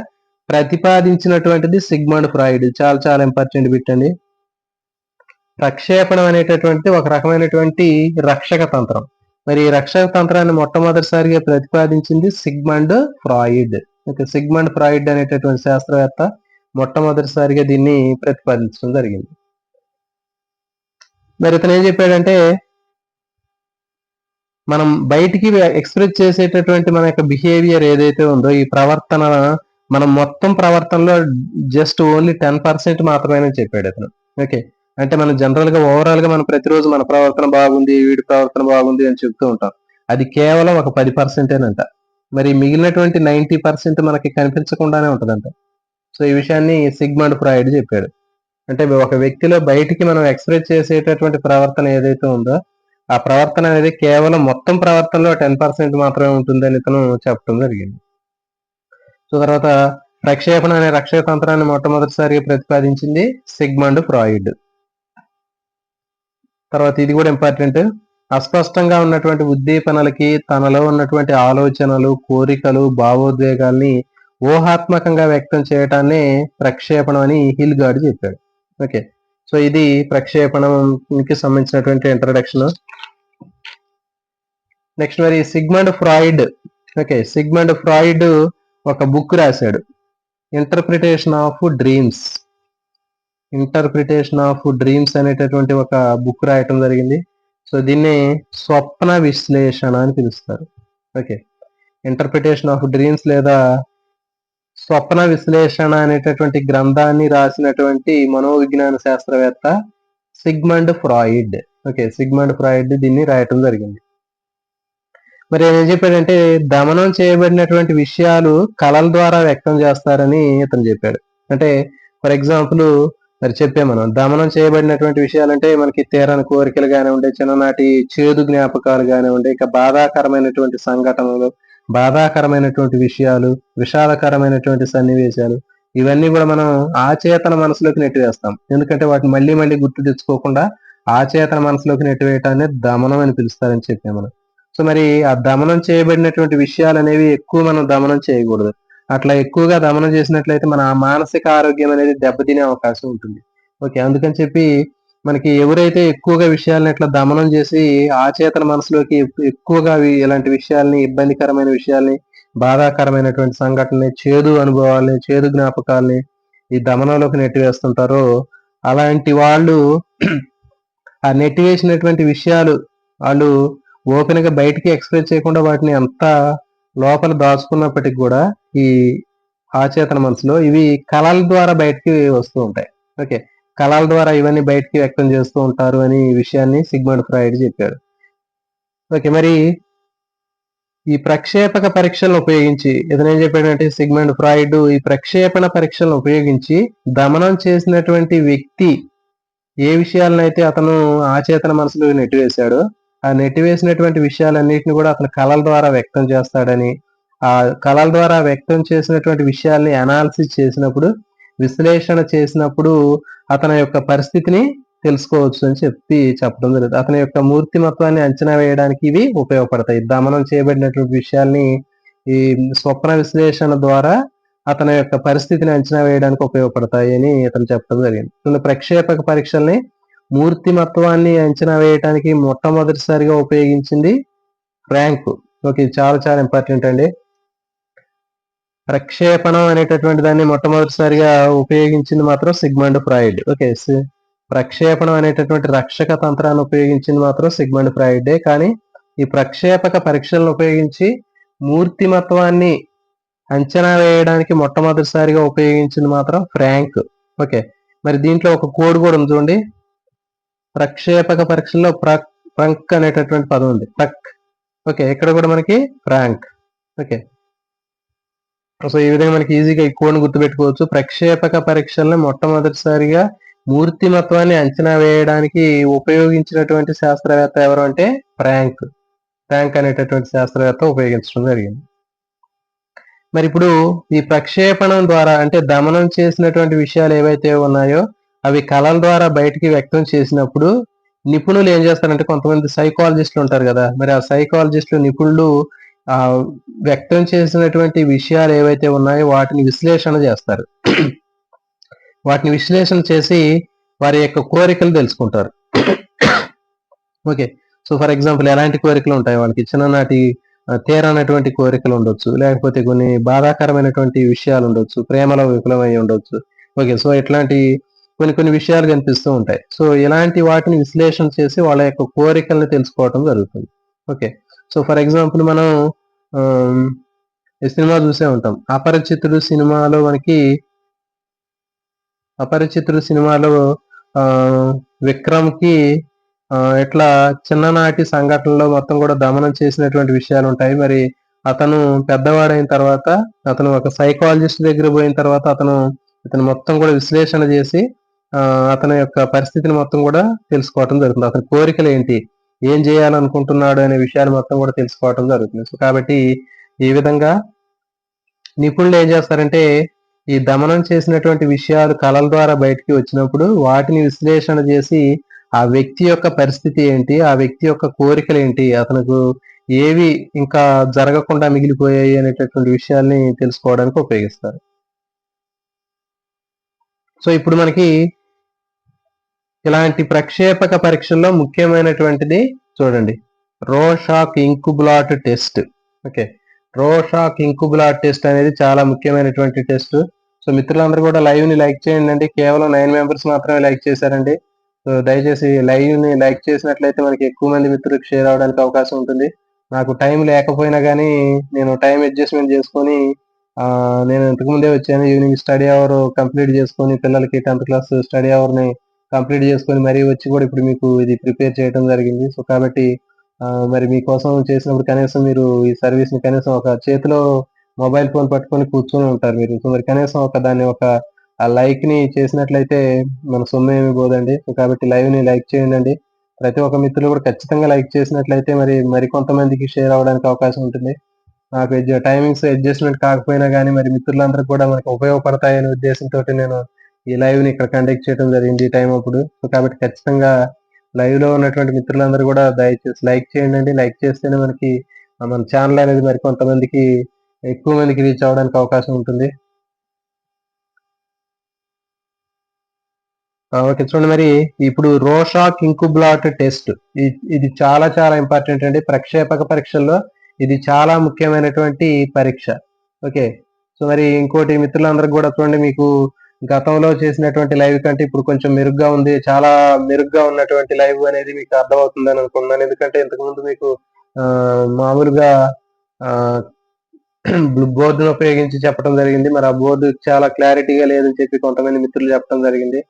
[SPEAKER 1] ప్రతిపాదించినటువంటిది సిగ్మండ్ ఫ్రాయిడ్. చాలా చాలా ఇంపార్టెంట్ పెట్టండి. ప్రక్షేపణం అనేటటువంటి ఒక రకమైనటువంటి రక్షక తంత్రం. మరి ఈ రక్షక తంత్రాన్ని మొట్టమొదటిసారిగా ప్రతిపాదించింది Sigmund Freud. Okay, Sigmund Freud అనేటటువంటి శాస్త్రవేత్త మొట్టమొదటిసారిగా దీన్ని ప్రతిపాదించడం జరిగింది. మరి ఇతను ఏం చెప్పాడంటే మనం బయటికి ఎక్స్ప్రెస్ చేసేటటువంటి మన యొక్క బిహేవియర్ ఏదైతే ఉందో ఈ ప్రవర్తన మనం మొత్తం ప్రవర్తనలో జస్ట్ ఓన్లీ 10% మాత్రమే చెప్పాడు అతను. ఓకే. అంటే మనం జనరల్ గా ఓవరాల్ గా మనం ప్రతిరోజు మన ప్రవర్తన బాగుంది, వీడి ప్రవర్తన బాగుంది అని చెప్తూ ఉంటాం. అది కేవలం ఒక 10%ఏనంట. మరి మిగిలినటువంటి 90% మనకి కనిపించకుండానే ఉంటదంట. సో ఈ విషయాన్ని సిగ్మండ్ ఫ్రాయిడ్ చెప్పాడు. అంటే ఒక వ్యక్తిలో బయటికి మనం ఎక్స్ప్రెస్ చేసేటటువంటి ప్రవర్తన ఏదైతే ఉందో ఆ ప్రవర్తన అనేది కేవలం మొత్తం ప్రవర్తనలో 10% మాత్రమే ఉంటుందని ఇతను చెప్పడం జరిగింది. సో తర్వాత ప్రక్షేపణ అనే రక్షక తంత్రాన్ని మొట్టమొదటిసారిగా ప్రతిపాదించింది సిగ్మండ్ ఫ్రాయిడ్. తర్వాత ఇది కూడా ఇంపార్టెంట్. అస్పష్టంగా ఉన్నటువంటి ఉద్దీపనలకి తనలో ఉన్నటువంటి ఆలోచనలు, కోరికలు, భావోద్వేగాల్ని ఊహాత్మకంగా వ్యక్తం చేయటాన్ని ప్రక్షేపణం అని హిల్గార్డ్ చెప్పాడు. ఓకే. సో ఇది ప్రక్షేపణంకి సంబంధించినటువంటి ఇంట్రడక్షన్. నెక్స్ట్ మరి Sigmund Freud. Okay. Sigmund Freud ఒక బుక్ రాశాడు, interpretation of dreams. Interpretation of dreams అనేటటువంటి ఒక బుక్ రాయటం జరిగింది. సో దీన్ని స్వప్న విశ్లేషణ అని పిలుస్తారు. ఓకే. ఇంటర్ప్రిటేషన్ ఆఫ్ డ్రీమ్స్ లేదా స్వప్న విశ్లేషణ అనేటటువంటి గ్రంథాన్ని రాసినటువంటి మనోవిజ్ఞాన శాస్త్రవేత్త Sigmund Freud. Okay. Sigmund Freud దీన్ని రాయటం జరిగింది. మరి ఏం చెప్పాడంటే దమనం చేయబడినటువంటి విషయాలు కళల ద్వారా వ్యక్తం చేస్తారని ఇతను చెప్పాడు. అంటే ఫర్ ఎగ్జాంపుల్ మరి చెప్పే మనం దమనం చేయబడినటువంటి విషయాలంటే మనకి తీరని కోరికలు కానివ్వండి, చిన్ననాటి చేదు జ్ఞాపకాలు కానివ్వండి, ఇక బాధాకరమైనటువంటి సంఘటనలు, బాధాకరమైనటువంటి విషయాలు, విషాదకరమైనటువంటి సన్నివేశాలు, ఇవన్నీ కూడా మనం ఆచేతన మనసులోకి నెట్టివేస్తాం. ఎందుకంటే వాటిని మళ్ళీ మళ్ళీ గుర్తు తెచ్చుకోకుండా ఆచేతన మనసులోకి నెట్టివేయటాన్ని దమనం అని పిలుస్తారని చెప్పాం మనం. సో మరి ఆ దమనం చేయబడినటువంటి విషయాలు అనేవి ఎక్కువ మనం దమనం చేయకూడదు. అట్లా ఎక్కువగా దమనం చేసినట్లయితే మన మానసిక ఆరోగ్యం అనేది దెబ్బతినే అవకాశం ఉంటుంది. ఓకే. అందుకని చెప్పి మనకి ఎవరైతే ఎక్కువగా విషయాలను ఇట్లా దమనం చేసి ఆచేతన మనసులోకి ఎక్కువగా ఇలాంటి విషయాల్ని, ఇబ్బందికరమైన విషయాల్ని, బాధాకరమైనటువంటి సంఘటనని, చేదు అనుభవాల్ని, చేదు జ్ఞాపకాల్ని ఈ దమనంలోకి నెట్టివేస్తుంటారో అలాంటి వాళ్ళు ఆ నెట్టివేసినటువంటి విషయాలు వాళ్ళు ఓపెన్ గా బయటికి ఎక్స్ప్రెస్ చేయకుండా వాటిని అంతా లోపల దాచుకున్నప్పటికి కూడా ఈ ఆచేతన మనసులో ఇవి కళల ద్వారా బయటికి వస్తూ ఉంటాయి. ఓకే. కళల ద్వారా ఇవన్నీ బయటికి వ్యక్తం చేస్తూ ఉంటారు అని ఈ విషయాన్ని సిగ్మండ్ ఫ్రాయిడ్ చెప్పాడు. ఓకే. మరి ఈ ప్రక్షేపక పరీక్షలను ఉపయోగించి ఇతను ఏం చెప్పాడంటే సిగ్మండ్ ఫ్రాయిడ్ ఈ ప్రక్షేపణ పరీక్షలను ఉపయోగించి దమనం చేసినటువంటి వ్యక్తి ఏ విషయాలనైతే అతను ఆచేతన మనసులో నెట్టివేశాడో ఆ నెట్టివేసినటువంటి విషయాలన్నిటిని కూడా అతను కళల ద్వారా వ్యక్తం చేస్తాడని, ఆ కళల ద్వారా వ్యక్తం చేసినటువంటి విషయాల్ని అనాలిసిస్ చేసినప్పుడు, విశ్లేషణ చేసినప్పుడు అతని యొక్క పరిస్థితిని తెలుసుకోవచ్చు అని చెప్పడం జరుగుతుంది. అతని యొక్క మూర్తిమత్వాన్ని అంచనా వేయడానికి ఇవి ఉపయోగపడతాయి. దమనం చేయబడినటువంటి విషయాల్ని ఈ స్వప్న విశ్లేషణ ద్వారా అతని యొక్క పరిస్థితిని అంచనా వేయడానికి ఉపయోగపడతాయి అని ఇతను చెప్పడం జరిగింది. ప్రక్షేపక పరీక్షల్ని మూర్తిమత్వాన్ని అంచనా వేయడానికి మొట్టమొదటిసారిగా ఉపయోగించింది ఫ్రాంక్. ఓకే. చాలా చాలా ఇంపార్టెంట్ అండి. ప్రక్షేపణం అనేటటువంటి దాన్ని మొట్టమొదటిసారిగా ఉపయోగించింది మాత్రం సిగ్మండ్ ఫ్రాయిడ్. ఓకే. ప్రక్షేపణం అనేటటువంటి రక్షక తంత్రాన్ని ఉపయోగించింది మాత్రం సిగ్మండ్ ఫ్రాయిడే. కానీ ఈ ప్రక్షేపక పరీక్షలను ఉపయోగించి మూర్తిమత్వాన్ని అంచనా వేయడానికి మొట్టమొదటిసారిగా ఉపయోగించింది మాత్రం ఫ్రాంక్. ఓకే. మరి దీంట్లో ఒక కోడ్ కూడా ఉంది చూడండి. ప్రక్షేపక పరీక్షల్లో ఫ్రంక్ అనేటటువంటి పదం ఉంది. ప్రక్. ఓకే. ఇక్కడ కూడా మనకి ఫ్రాంక్. ఓకే. సో ఈ విధంగా మనకి ఈజీగా ఈ కోడ్ని గుర్తుపెట్టుకోవచ్చు. ప్రక్షేపక పరీక్షల్ని మొట్టమొదటిసారిగా మూర్తిమత్వాన్ని అంచనా వేయడానికి ఉపయోగించినటువంటి శాస్త్రవేత్త ఎవరు అంటే ఫ్రాంక్. ఫ్రాంక్ అనేటటువంటి శాస్త్రవేత్త ఉపయోగించడం జరిగింది. మరి ఇప్పుడు ఈ ప్రక్షేపణం ద్వారా అంటే దమనం చేసినటువంటి విషయాలు ఏవైతే ఉన్నాయో అవి కళల ద్వారా బయటికి వ్యక్తం చేసినప్పుడు నిపుణులు ఏం చేస్తారంటే కొంతమంది సైకాలజిస్టులు ఉంటారు కదా, మరి ఆ సైకాలజిస్టులు నిపుణులు ఆ వ్యక్తం చేసినటువంటి విషయాలు ఏవైతే ఉన్నాయో వాటిని విశ్లేషణ చేస్తారు. వాటిని విశ్లేషణ చేసి వారి యొక్క కోరికలు తెలుసుకుంటారు. ఓకే. సో ఫర్ ఎగ్జాంపుల్ ఎలాంటి కోరికలు ఉంటాయి వాళ్ళకి, చిన్ననాటి తీరనటువంటి కోరికలు ఉండొచ్చు, లేకపోతే కొన్ని బాధాకరమైనటువంటి విషయాలు ఉండొచ్చు, ప్రేమలో విఫలమై ఉండొచ్చు. ఓకే. సో ఇట్లాంటి కొన్ని విషయాలు కనిపిస్తూ ఉంటాయి. సో ఇలాంటి వాటిని విశ్లేషణ చేసి వాళ్ళ యొక్క కోరికల్ని తెలుసుకోవటం జరుగుతుంది. ఓకే. సో ఫర్ ఎగ్జాంపుల్ మనం ఈ సినిమా చూసే ఉంటాం. అపరిచితుడు సినిమాలో విక్రమ్ కి ఇట్లా చిన్ననాటి సంఘటనలో మొత్తం కూడా దమనం చేసినటువంటి విషయాలు ఉంటాయి. మరి అతను పెద్దవాడైన తర్వాత అతను ఒక సైకాలజిస్ట్ దగ్గర పోయిన తర్వాత అతను మొత్తం కూడా విశ్లేషణ చేసి అతని యొక్క పరిస్థితిని మొత్తం కూడా తెలుసుకోవటం జరుగుతుంది. అతని కోరికలు ఏంటి, ఏం చేయాలనుకుంటున్నాడు అనే విషయాలు మొత్తం కూడా తెలుసుకోవటం జరుగుతుంది. సో కాబట్టి ఈ విధంగా నిపుణులు ఏం చేస్తారంటే ఈ దమనం చేసినటువంటి విషయాలు కళల ద్వారా బయటికి వచ్చినప్పుడు వాటిని విశ్లేషణ చేసి ఆ వ్యక్తి యొక్క పరిస్థితి ఏంటి, ఆ వ్యక్తి యొక్క కోరికలు ఏంటి, అతనికి ఏవి ఇంకా జరగకుండా మిగిలిపోయాయి అనేటటువంటి విషయాల్ని తెలుసుకోవడానికి ఉపయోగిస్తారు. సో ఇప్పుడు మనకి ఇలాంటి ప్రక్షేపక పరీక్షల్లో ముఖ్యమైనటువంటిది చూడండి, Rorschach ఇంకుబ్లాట్ test. Okay, Rorschach ఇంకుబ్లాట్ test అనేది చాలా ముఖ్యమైనటువంటి టెస్ట్. సో మిత్రులందరూ కూడా లైవ్ ని లైక్ చేయండి అండి. కేవలం 9 మెంబర్స్ మాత్రమే లైక్ చేశారండి. సో దయచేసి లైవ్ ని లైక్ చేసినట్లయితే మనకి ఎక్కువ మంది మిత్రులకు షేర్ అవడానికి అవకాశం ఉంటుంది. నాకు టైం లేకపోయినా కానీ నేను టైం అడ్జస్ట్మెంట్ చేసుకొని నేను ఇంతకుముందే వచ్చాను. ఈవినింగ్ స్టడీ అవర్ కంప్లీట్ చేసుకొని పిల్లలకి 10th క్లాస్ స్టడీ అవర్ ని కంప్లీట్ చేసుకొని మరీ వచ్చి కూడా ఇప్పుడు మీకు ఇది ప్రిపేర్ చేయడం జరిగింది. సో కాబట్టి మరి మీకోసం చేసినప్పుడు కనీసం మీరు ఈ సర్వీస్ ని కనీసం ఒక చేతిలో మొబైల్ ఫోన్ పట్టుకొని కూర్చొని ఉంటారు మీరు. సో మరి కనీసం దాన్ని ఆ లైక్ ని చేసినట్లయితే మన సొమ్ము ఏమి పోదండి. సో కాబట్టి లైవ్ ని లైక్ చేయండి. ప్రతి ఒక్క మిత్రులు కూడా ఖచ్చితంగా లైక్ చేసినట్లయితే మరి కొంతమందికి షేర్ అవడానికి అవకాశం ఉంటుంది. నాకు టైమింగ్స్ అడ్జస్ట్మెంట్ కాకపోయినా కానీ మరి మిత్రులందరికీ కూడా మనకు ఉపయోగపడతాయనే ఉద్దేశంతో నేను ఈ లైవ్ ని ఇక్కడ కండక్ట్ చేయడం జరిగింది ఈ టైం అప్పుడు. సో కాబట్టి ఖచ్చితంగా లైవ్ లో ఉన్నటువంటి మిత్రులందరూ కూడా దయచేసి లైక్ చేయండి. లైక్ చేస్తేనే మనకి మన ఛానల్ అనేది మరి కొంతమందికి ఎక్కువ మందికి రీచ్ అవ్వడానికి అవకాశం ఉంటుంది. ఓకే చూడండి, మరి ఇప్పుడు రోషాక్ ఇంకుబ్లాట్ టెస్ట్ ఇది చాలా చాలా ఇంపార్టెంట్ అండి. ప్రక్షేపక పరీక్షల్లో ఇది చాలా ముఖ్యమైనటువంటి పరీక్ష. ఓకే, సో మరి ఇంకోటి మిత్రులందరికీ కూడా చూడండి, మీకు గతంలో చేసినటువంటి లైవ్ కంటే ఇప్పుడు కొంచెం మెరుగ్గా ఉంది. చాలా మెరుగ్గా ఉన్నటువంటి లైవ్ అనేది మీకు అర్థమవుతుందని అనుకున్నాను. ఎందుకంటే ఇంతకుముందు మీకు మామూలుగా బోర్డును ఉపయోగించి చెప్పడం జరిగింది. మరి ఆ బోర్డు చాలా క్లారిటీగా లేదని చెప్పి కొంతమంది మిత్రులు చెప్పడం జరిగింది.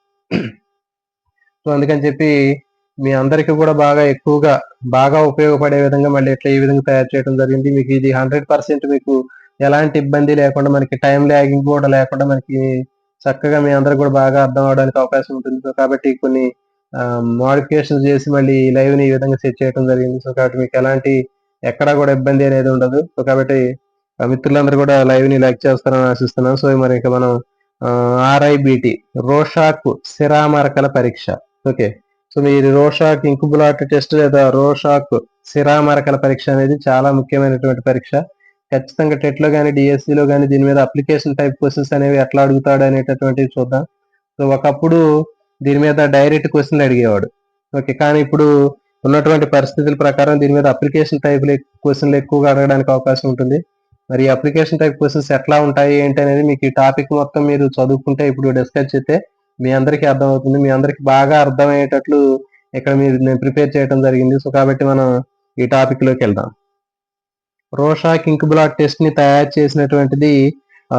[SPEAKER 1] సో అందుకని చెప్పి మీ అందరికీ కూడా బాగా ఉపయోగపడే విధంగా మళ్ళీ ఎట్లా ఈ విధంగా తయారు చేయడం జరిగింది. మీకు ఇది 100% మీకు ఎలాంటి ఇబ్బంది లేకుండా, మనకి టైం ల్యాగింగ్ కూడా లేకుండా మనకి చక్కగా మీ అందరికి కూడా బాగా అర్థం అవడానికి అవకాశం ఉంటుంది. సో కాబట్టి కొన్ని మోడిఫికేషన్ చేసి మళ్ళీ లైవ్ ని ఈ విధంగా సెట్ చేయడం జరిగింది. సో కాబట్టి మీకు ఎక్కడా కూడా ఇబ్బంది అనేది ఉండదు. సో కాబట్టి మిత్రులందరూ కూడా లైవ్ ని లైక్ చేస్తారని ఆశిస్తున్నాను. సో మరి ఇంకా మనం RIBT రోషాక్ సిరామరకల పరీక్ష. ఓకే, సో మీరు రోషాక్ ఇంకుబ్లాట్ టెస్ట్ లేదా రోషాక్ సిరామరకల పరీక్ష అనేది చాలా ముఖ్యమైనటువంటి పరీక్ష. ఖచ్చితంగా టెట్ లో కానీ డిఎస్సిలో కానీ దీని మీద అప్లికేషన్ టైప్ క్వశ్చన్స్ అనేవి ఎట్లా అడుగుతాడు అనేటటువంటివి చూద్దాం. సో ఒకప్పుడు దీని మీద డైరెక్ట్ క్వశ్చన్లు అడిగేవాడు. ఓకే, కానీ ఇప్పుడు ఉన్నటువంటి పరిస్థితుల ప్రకారం దీని మీద అప్లికేషన్ టైప్ క్వశ్చన్లు ఎక్కువగా అడగడానికి అవకాశం ఉంటుంది. మరి అప్లికేషన్ టైప్ క్వశ్చన్స్ ఎట్లా ఉంటాయి ఏంటి అనేది మీకు ఈ టాపిక్ మొత్తం మీరు చదువుకుంటే ఇప్పుడు డిస్కస్ చేస్తే మీ అందరికీ అర్థమవుతుంది. మీ అందరికి బాగా అర్థమయ్యేటట్లు ఇక్కడ నేను ప్రిపేర్ చేయడం జరిగింది. సో కాబట్టి మనం ఈ టాపిక్ లోకి వెళ్దాం. రోషాక్ ఇంకుబ్లాట్ టెస్ట్ ని తయారు చేసినటువంటిది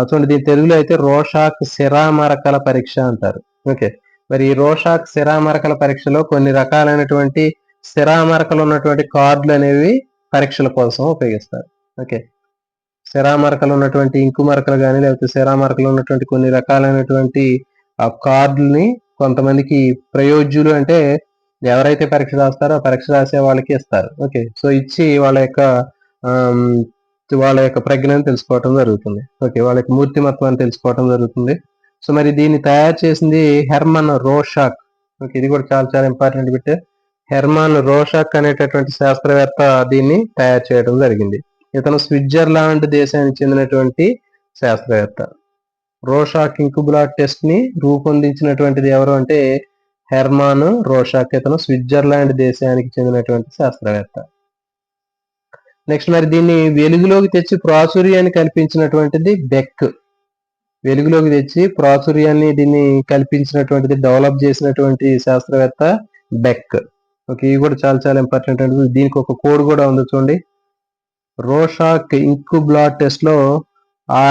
[SPEAKER 1] చూడండి, దీని తెలుగులో అయితే రోషాక్ సిరామరకల పరీక్ష అంటారు. ఓకే, మరి ఈ రోషాక్ సిరామరకల పరీక్షలో కొన్ని రకాలైనటువంటి సిరామరకలు ఉన్నటువంటి కార్డులు అనేవి పరీక్షల కోసం ఉపయోగిస్తారు. ఓకే, సిరామరకలు ఉన్నటువంటి ఇంకు మరకలు కానీ లేకపోతే సిరామరకలు ఉన్నటువంటి కొన్ని రకాలైనటువంటి కార్డుల్ని కొంతమందికి ప్రయోజ్యులు అంటే ఎవరైతే పరీక్ష రాస్తారో ఆ పరీక్ష రాసే వాళ్ళకి ఇస్తారు. ఓకే, సో ఇచ్చి వాళ్ళ యొక్క ప్రజ్ఞను తెలుసుకోవటం జరుగుతుంది. ఓకే, వాళ్ళ యొక్క మూర్తిమత్వాన్ని తెలుసుకోవటం జరుగుతుంది. సో మరి దీన్ని తయారు చేసింది హెర్మన్ రోషాక్. ఓకే, ఇది కూడా చాలా చాలా ఇంపార్టెంట్ బిట్. హెర్మన్ రోషాక్ అనేటటువంటి శాస్త్రవేత్త దీన్ని తయారు చేయడం జరిగింది. ఇతను స్విట్జర్లాండ్ దేశానికి చెందినటువంటి శాస్త్రవేత్త. రోషాక్ ఇంకుబ్లాట్ టెస్ట్ ని రూపొందించినటువంటిది ఎవరు అంటే హెర్మాన్ రోషాక్. ఇతను స్విట్జర్లాండ్ దేశానికి చెందినటువంటి శాస్త్రవేత్త. నెక్స్ట్ మరి దీన్ని వెలుగులోకి తెచ్చి ప్రాచుర్యాన్ని కల్పించినటువంటిది బెక్. వెలుగులోకి తెచ్చి ప్రాచుర్యాన్ని దీన్ని కల్పించినటువంటిది, డెవలప్ చేసినటువంటి శాస్త్రవేత్త బెక్. ఓకే, ఇది కూడా చాలా చాలా ఇంపార్టెంట్ అండి. దీనికి ఒక కోడ్ కూడా ఉంది చూడండి, రోషాక్ ఇంక్ బ్లాట్ టెస్ట్ లో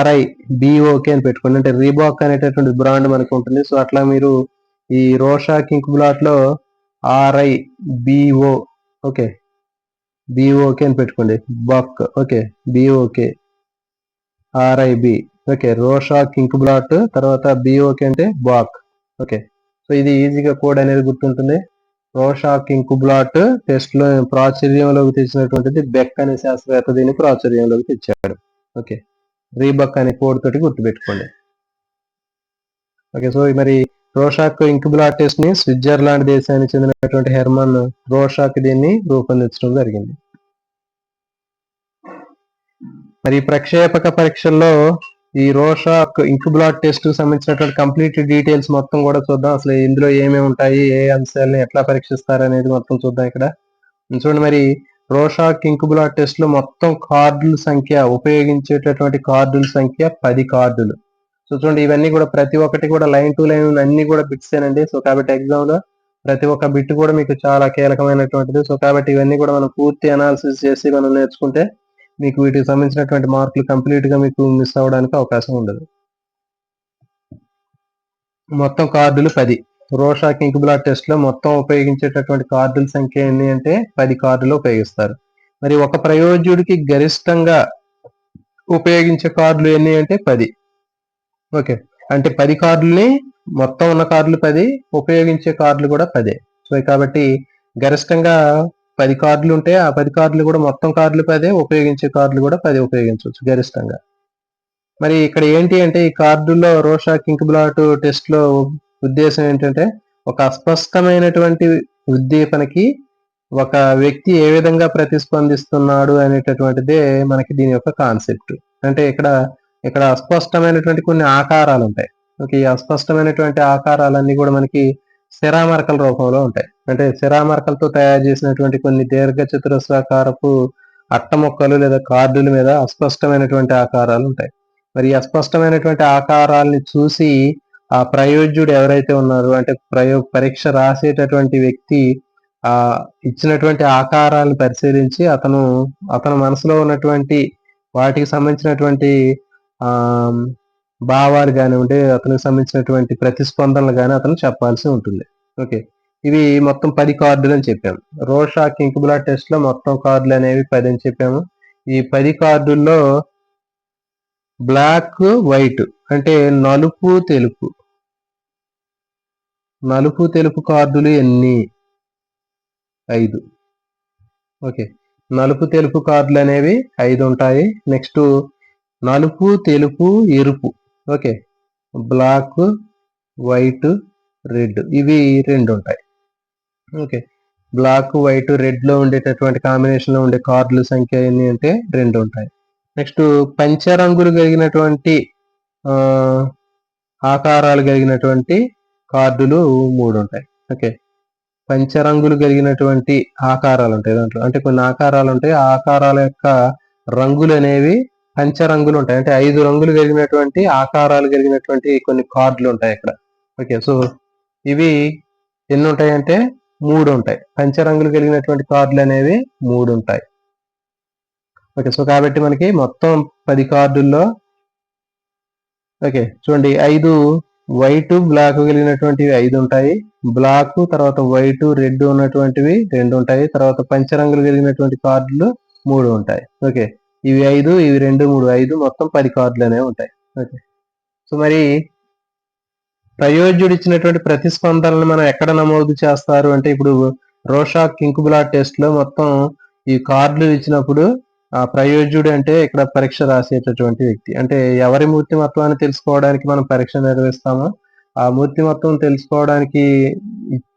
[SPEAKER 1] RIBOK అని పెట్టుకోండి. అంటే రీబాక్ అనేటటువంటి బ్రాండ్ మనకు ఉంటుంది. సో అట్లా మీరు ఈ రోషాక్ ఇంక్ బ్లాట్ లో RIBO ఓకే BOK అని పెట్టుకోండి. బాక్ okay BOK RIB okay Rorschach ink blot తర్వాత BOK అంటే బాక్ ఓకే. సో ఇది ఈజీగా కోడ్ అనేది గుర్తుంటుంది. రోషాక్ ఇంక్ బ్లాట్ టెస్ట్ లో ప్రాచుర్యంలోకి తెచ్చినటువంటిది బెక్ అనే శాస్త్రవేత్త దీన్ని ప్రాచుర్యంలోకి తెచ్చాడు. ఓకే రీబక్ అనే కోడ్ తోటి గుర్తుపెట్టుకోండి. ఓకే సో మరి రోషాక్ ఇంక్ బ్లాట్ టెస్ట్ ని స్విట్జర్లాండ్ దేశానికి చెందినటువంటి హెర్మన్ రోషాక్ దీన్ని రూపొందించడం జరిగింది. మరి ప్రక్షేపక పరీక్షల్లో ఈ రోషాక్ ఇంక్ బ్లాట్ టెస్ట్ కు సంబంధించినటువంటి కంప్లీట్ డీటెయిల్స్ మొత్తం కూడా చూద్దాం. అసలు ఇందులో ఏమేమి ఉంటాయి, ఏ అంశాలని ఎట్లా పరీక్షిస్తారు అనేది మొత్తం చూద్దాం. ఇక్కడ చూడండి మరి రోషాక్ ఇంక్ బ్లాట్ టెస్ట్ లో మొత్తం కార్డుల సంఖ్య, ఉపయోగించేటటువంటి కార్డుల సంఖ్య 10 కార్డులు. సో చూడండి ఇవన్నీ కూడా ప్రతి ఒక్కటి కూడా లైన్ టు లైన్ అన్ని కూడా బిట్స్ ఏనండి. సో కాబట్టి ఎగ్జామ్ లో ప్రతి ఒక్క బిట్ కూడా మీకు చాలా కీలకమైనటువంటిది. సో కాబట్టి ఇవన్నీ కూడా మనం పూర్తి అనాలిసిస్ చేసి మనం నేర్చుకుంటే మీకు వీటికి సంబంధించినటువంటి మార్కులు కంప్లీట్ గా మీకు మిస్ అవ్వడానికి అవకాశం ఉండదు. మొత్తం కార్డులు 10. రోషాక్ ఇంక్ బ్లాట్ టెస్ట్ లో మొత్తం ఉపయోగించేటటువంటి కార్డుల సంఖ్య ఎన్ని అంటే 10 కార్డులు ఉపయోగిస్తారు. మరి ఒక ప్రయోజ్యుడికి గరిష్టంగా ఉపయోగించే కార్డులు ఎన్ని అంటే 10. ఓకే అంటే 10 కార్డుల్ని మొత్తం ఉన్న కార్డులు 10, ఉపయోగించే కార్డులు కూడా 10. సో కాబట్టి గరిష్టంగా 10 కార్డులు ఉంటే ఆ 10 కార్డులు కూడా మొత్తం కార్డులు 10, ఉపయోగించే కార్డులు కూడా 10 ఉపయోగించవచ్చు గరిష్టంగా. మరి ఇక్కడ ఏంటి అంటే ఈ కార్డుల్లో రోషాక్ ఇంక్ బ్లాట్ టెస్ట్ లో ఉద్దేశం ఏంటంటే ఒక అస్పష్టమైనటువంటి ఉద్దీపనకి ఒక వ్యక్తి ఏ విధంగా ప్రతిస్పందిస్తున్నాడు అనేటటువంటిదే మనకి దీని యొక్క కాన్సెప్ట్. అంటే ఇక్కడ అస్పష్టమైనటువంటి కొన్ని ఆకారాలు ఉంటాయి. ఓకే ఈ అస్పష్టమైనటువంటి ఆకారాలన్నీ కూడా మనకి శిరామరకల రూపంలో ఉంటాయి. అంటే శిరామరకలతో తయారు చేసినటువంటి కొన్ని దీర్ఘ చతురస్రాకారపు అట్టముక్కలు లేదా కార్డుల మీద అస్పష్టమైనటువంటి ఆకారాలు ఉంటాయి. మరి అస్పష్టమైనటువంటి ఆకారాలని చూసి ఆ ప్రయోజ్యుడు ఎవరైతే ఉన్నారో అంటే పరీక్ష రాసేటటువంటి వ్యక్తి ఆ ఇచ్చినటువంటి ఆకారాలను పరిశీలించి అతను మనసులో ఉన్నటువంటి వాటికి సంబంధించినటువంటి ఆ భావాలు కానివ్వండి, అతనికి సంబంధించినటువంటి ప్రతిస్పందనలు కానీ అతను చెప్పాల్సి ఉంటుంది. ఓకే ఇవి మొత్తం 10 కార్డులు అని చెప్పాము. రోషాక్ ఇంక్ బ్లాట్ టెస్ట్ లో మొత్తం కార్డులు అనేవి 10 అని చెప్పాము. ఈ 10 కార్డుల్లో బ్లాక్ వైట్ అంటే నలుపు తెలుపు కార్డులు ఎన్ని? 5. ఓకే నలుపు తెలుపు కార్డులు అనేవి 5 ఉంటాయి. నెక్స్ట్ నలుపు తెలుపు ఎరుపు ఓకే బ్లాక్ వైట్ రెడ్ ఇవి 2 ఉంటాయి. ఓకే బ్లాక్ వైట్ రెడ్ లో ఉండేటటువంటి కాంబినేషన్ లో ఉండే కార్డుల సంఖ్య ఎన్ని అంటే 2 ఉంటాయి. నెక్స్ట్ పంచరంగులు కలిగినటువంటి ఆకారాలు కలిగినటువంటి కార్డులు 3 ఉంటాయి. ఓకే పంచరంగులు కలిగినటువంటి ఆకారాలు ఉంటాయి దాంట్లో. అంటే కొన్ని ఆకారాలు ఉంటాయి, ఆ ఆకారాల యొక్క రంగులు అనేవి పంచరంగులు ఉంటాయి. అంటే 5 రంగులు కలిగినటువంటి ఆకారాలు కలిగినటువంటి కొన్ని కార్డులు ఉంటాయి ఇక్కడ. ఓకే సో ఇవి ఎన్ని ఉంటాయి అంటే 3 ఉంటాయి. పంచరంగులు కలిగినటువంటి కార్డులు అనేవి 3 ఉంటాయి. ఓకే సో కాబట్టి మనకి మొత్తం 10 కార్డుల్లో ఓకే చూడండి 5 వైట్ బ్లాక్ కలిగినటువంటివి 5 ఉంటాయి. బ్లాక్ తర్వాత వైట్ రెడ్ ఉన్నటువంటివి 2 ఉంటాయి. తర్వాత పంచరంగులు కలిగినటువంటి కార్డులు 3 ఉంటాయి. ఓకే ఇవి 5 ఇవి 2 3 5 మొత్తం 10 కార్డులు అనేవి ఉంటాయి. ఓకే సో మరి ప్రయోజ్యుడు ఇచ్చినటువంటి ప్రతిస్పందనలు మనం ఎక్కడ నమోదు చేస్తారు అంటే ఇప్పుడు రోషాక్ ఇంక్ బ్లాట్ టెస్ట్ లో మొత్తం ఈ కార్డులు ఇచ్చినప్పుడు ఆ ప్రయోజ్యుడు అంటే ఇక్కడ పరీక్ష రాసేటటువంటి వ్యక్తి. అంటే ఎవరి మూర్తిమత్వాన్ని తెలుసుకోవడానికి మనం పరీక్ష నిర్వహిస్తామో ఆ మూర్తిమత్వం తెలుసుకోవడానికి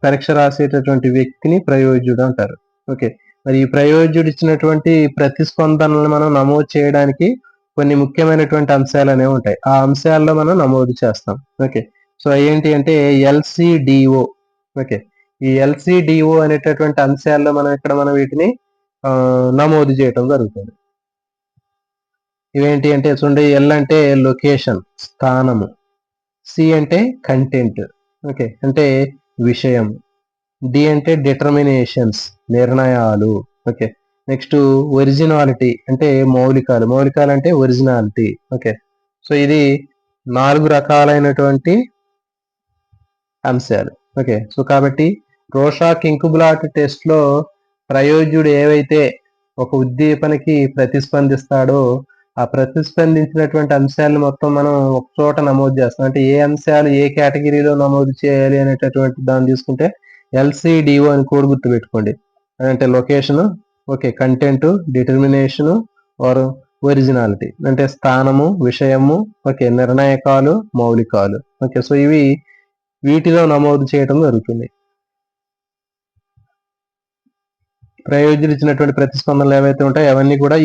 [SPEAKER 1] పరీక్ష రాసేటటువంటి వ్యక్తిని ప్రయోజ్యుడు అంటారు. ఓకే మరి ఈ ప్రయోజ్యుడు ఇచ్చినటువంటి ప్రతిస్పందనలను మనం నమోదు చేయడానికి కొన్ని ముఖ్యమైనటువంటి అంశాలు అనేవి ఉంటాయి. ఆ అంశాల్లో మనం నమోదు చేస్తాం. ఓకే సో ఏంటి అంటే LCDO. ఓకే ఈ LCDO అనేటటువంటి అంశాల్లో మనం వీటిని నమోదు చేయటం జరుగుతుంది. ఇవేంటి అంటే చూడండి ఎల్ అంటే లొకేషన్ స్థానము, సి అంటే కంటెంట్ ఓకే అంటే విషయం, డి అంటే డిటర్మినేషన్స్ నిర్ణయాలు ఓకే నెక్స్ట్ ఒరిజినాలిటీ అంటే మౌలికాలు, మౌలికాలు అంటే ఒరిజినాలిటీ. ఓకే, సో ఇది 4 రకాలైనటువంటి అంశాలు. ఓకే, సో కాబట్టి రోషాక్ ఇంకుబ్లాట్ టెస్ట్ లో ప్రయోజ్యుడు ఏవైతే ఒక ఉద్దీపనకి ప్రతిస్పందిస్తాడో ఆ ప్రతిస్పందించినటువంటి అంశాలను మొత్తం మనం ఒక చోట నమోదు చేస్తాం. అంటే ఏ అంశాలు ఏ కేటగిరీలో నమోదు చేయాలి అనేటటువంటి దాన్ని తీసుకుంటే LCDO అని కోడ్ గుర్తు పెట్టుకోండి. అంటే location, okay, content, determination or originality అంటే స్థానము, విషయము, ఓకే, నిర్ణాయకాలు, మౌలికాలు. ఓకే, సో ఇవి వీటిలో నమోదు చేయడం జరుగుతుంది. ప్రయోజకులు ఇచ్చినటువంటి ప్రతిస్పందనలు ఏవైతే ఉంటాయో అవన్నీ కూడా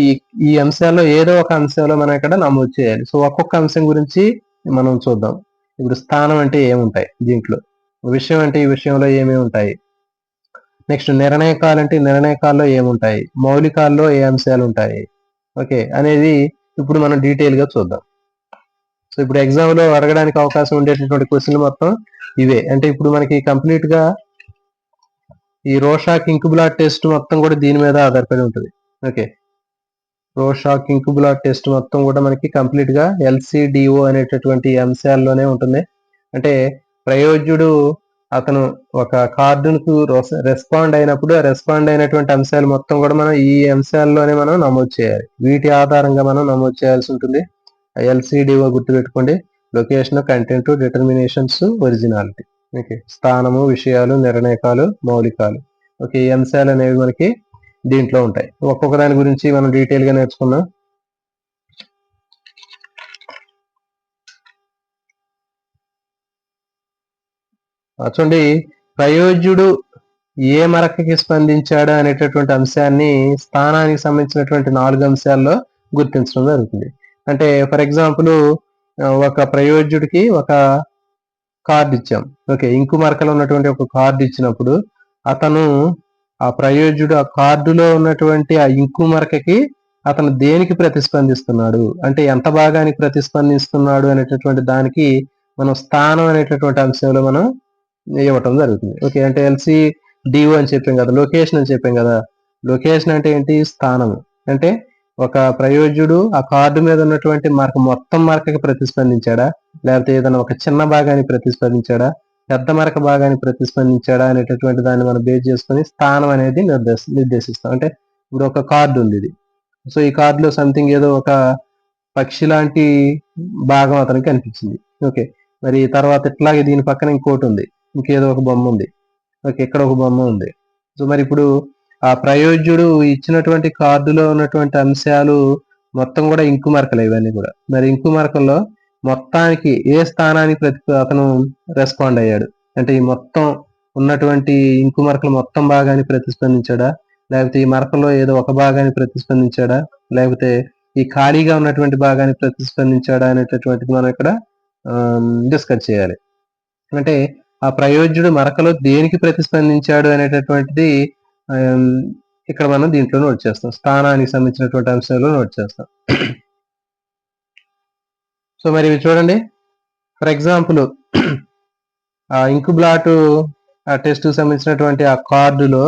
[SPEAKER 1] ఈ అంశాల్లో ఏదో ఒక అంశంలో మనం ఇక్కడ నమోదు చేయాలి. సో ఒక్కొక్క అంశం గురించి మనం చూద్దాం. ఇప్పుడు స్థానం అంటే ఏముంటాయి దీంట్లో, విషయం అంటే ఈ విషయంలో ఏమేమి ఉంటాయి, నెక్స్ట్ నిర్ణయకాలు అంటే నిర్ణయకాల్లో ఏముంటాయి, మౌలికాల్లో ఏ అంశాలు ఉంటాయి, ఓకే అనేది ఇప్పుడు మనం డీటెయిల్ గా చూద్దాం. సో ఇప్పుడు ఎగ్జామ్ లో అడగడానికి అవకాశం ఉండేటటువంటి క్వశ్చన్లు మొత్తం ఇవే. అంటే ఇప్పుడు మనకి కంప్లీట్ గా ఈ రోషాక్ ఇంకుబ్లాట్ టెస్ట్ మొత్తం కూడా దీని మీద ఆధారపడి ఉంటుంది. ఓకే, రోషాక్ ఇంకుబ్లాట్ టెస్ట్ మొత్తం కూడా మనకి కంప్లీట్ గా LCDO అనేటటువంటి అంశాల్లోనే ఉంటుంది. అంటే ప్రయోజ్యుడు అతను ఒక కార్డుకు రెస్పాండ్ అయినప్పుడు ఆ రెస్పాండ్ అయినటువంటి అంశాలు మొత్తం కూడా మనం ఈ అంశాల్లోనే మనం నమోదు చేయాలి. వీటి ఆధారంగా మనం నమోదు చేయాల్సి ఉంటుంది. LCDO గుర్తుపెట్టుకోండి, location, content, determinations, originality. Okay, స్థానము, విషయాలు, నిర్ణయకాలు, మౌలికాలు. ఓకే, ఈ అంశాలు అనేవి మనకి దీంట్లో ఉంటాయి. ఒక్కొక్క దాని గురించి మనం డీటెయిల్ గా నేర్చుకున్నాం. చూడండి, ప్రయోజ్యుడు ఏ మరకకి స్పందించాడు అనేటటువంటి అంశాన్ని స్థానానికి సంబంధించినటువంటి 4 అంశాల్లో గుర్తించడం జరుగుతుంది. అంటే ఫర్ ఎగ్జాంపుల్ ఒక ప్రయోజ్యుడికి ఒక కార్డు ఇచ్చాం. ఓకే, ఇంకు మరకలో ఉన్నటువంటి ఒక కార్డు ఇచ్చినప్పుడు అతను ఆ ప్రయోజ్యుడు ఆ కార్డులో ఉన్నటువంటి ఆ ఇంకు మరకకి అతను దేనికి ప్రతిస్పందిస్తున్నాడు అంటే ఎంత భాగానికి ప్రతిస్పందిస్తున్నాడు అనేటటువంటి దానికి మనం స్థానం అనేటటువంటి అంశంలో మనం ఇవ్వటం జరుగుతుంది. ఓకే, అంటే LCDO అని చెప్పాం కదా, లొకేషన్ అని చెప్పాం కదా. లొకేషన్ అంటే ఏంటి, స్థానము. అంటే ఒక ప్రయోజ్యుడు ఆ కార్డు మీద ఉన్నటువంటి మొత్తం మరకకి ప్రతిస్పందించాడా, లేకపోతే ఏదైనా ఒక చిన్న భాగానికి ప్రతిస్పందించాడా, పెద్ద మరక భాగానికి ప్రతిస్పందించాడా అనేటటువంటి దాన్ని మనం బేస్ చేసుకొని స్థానం అనేది నిర్దేశిస్తాం. అంటే ఇప్పుడు ఒక కార్డు ఉంది ఇది. సో ఈ కార్డులో సంథింగ్ ఏదో ఒక పక్షి లాంటి భాగం అతనికి కనిపించింది. ఓకే, మరి తర్వాత ఇట్లాగే దీని పక్కన ఇంకోటి ఉంది, ఇంకేదో ఒక బొమ్మ ఉంది. ఓకే, ఇక్కడ ఒక బొమ్మ ఉంది. సో మరి ఇప్పుడు ఆ ప్రయోజ్యుడు ఇచ్చినటువంటి కార్డులో ఉన్నటువంటి అంశాలు మొత్తం కూడా ఇంకు మరకలు ఇవన్నీ కూడా. మరి ఇంకు మరకల్లో మొత్తానికి ఏ స్థానానికి అతను రెస్పాండ్ అయ్యాడు అంటే ఈ మొత్తం ఉన్నటువంటి ఇంకు మరకలు మొత్తం భాగాన్ని ప్రతిస్పందించాడా, లేకపోతే ఈ మరకలో ఏదో ఒక భాగాన్ని ప్రతిస్పందించాడా, లేకపోతే ఈ ఖాళీగా ఉన్నటువంటి భాగాన్ని ప్రతిస్పందించాడా అనేటటువంటిది మనం ఇక్కడ డిస్కస్ చేయాలి. అంటే ఆ ప్రయోజ్యుడు మరకలో దేనికి ప్రతిస్పందించాడు అనేటటువంటిది ఇక్కడ మనం దీంట్లో నోట్ చేస్తాం, స్థానానికి సంబంధించినటువంటి అంశాలు నోట్ చేస్తాం. సో మరి ఇవి చూడండి, ఫర్ ఎగ్జాంపుల్ ఆ ఇంకుబ్లాట్ ఆ టెస్ట్ సంబంధించినటువంటి ఆ కార్డులో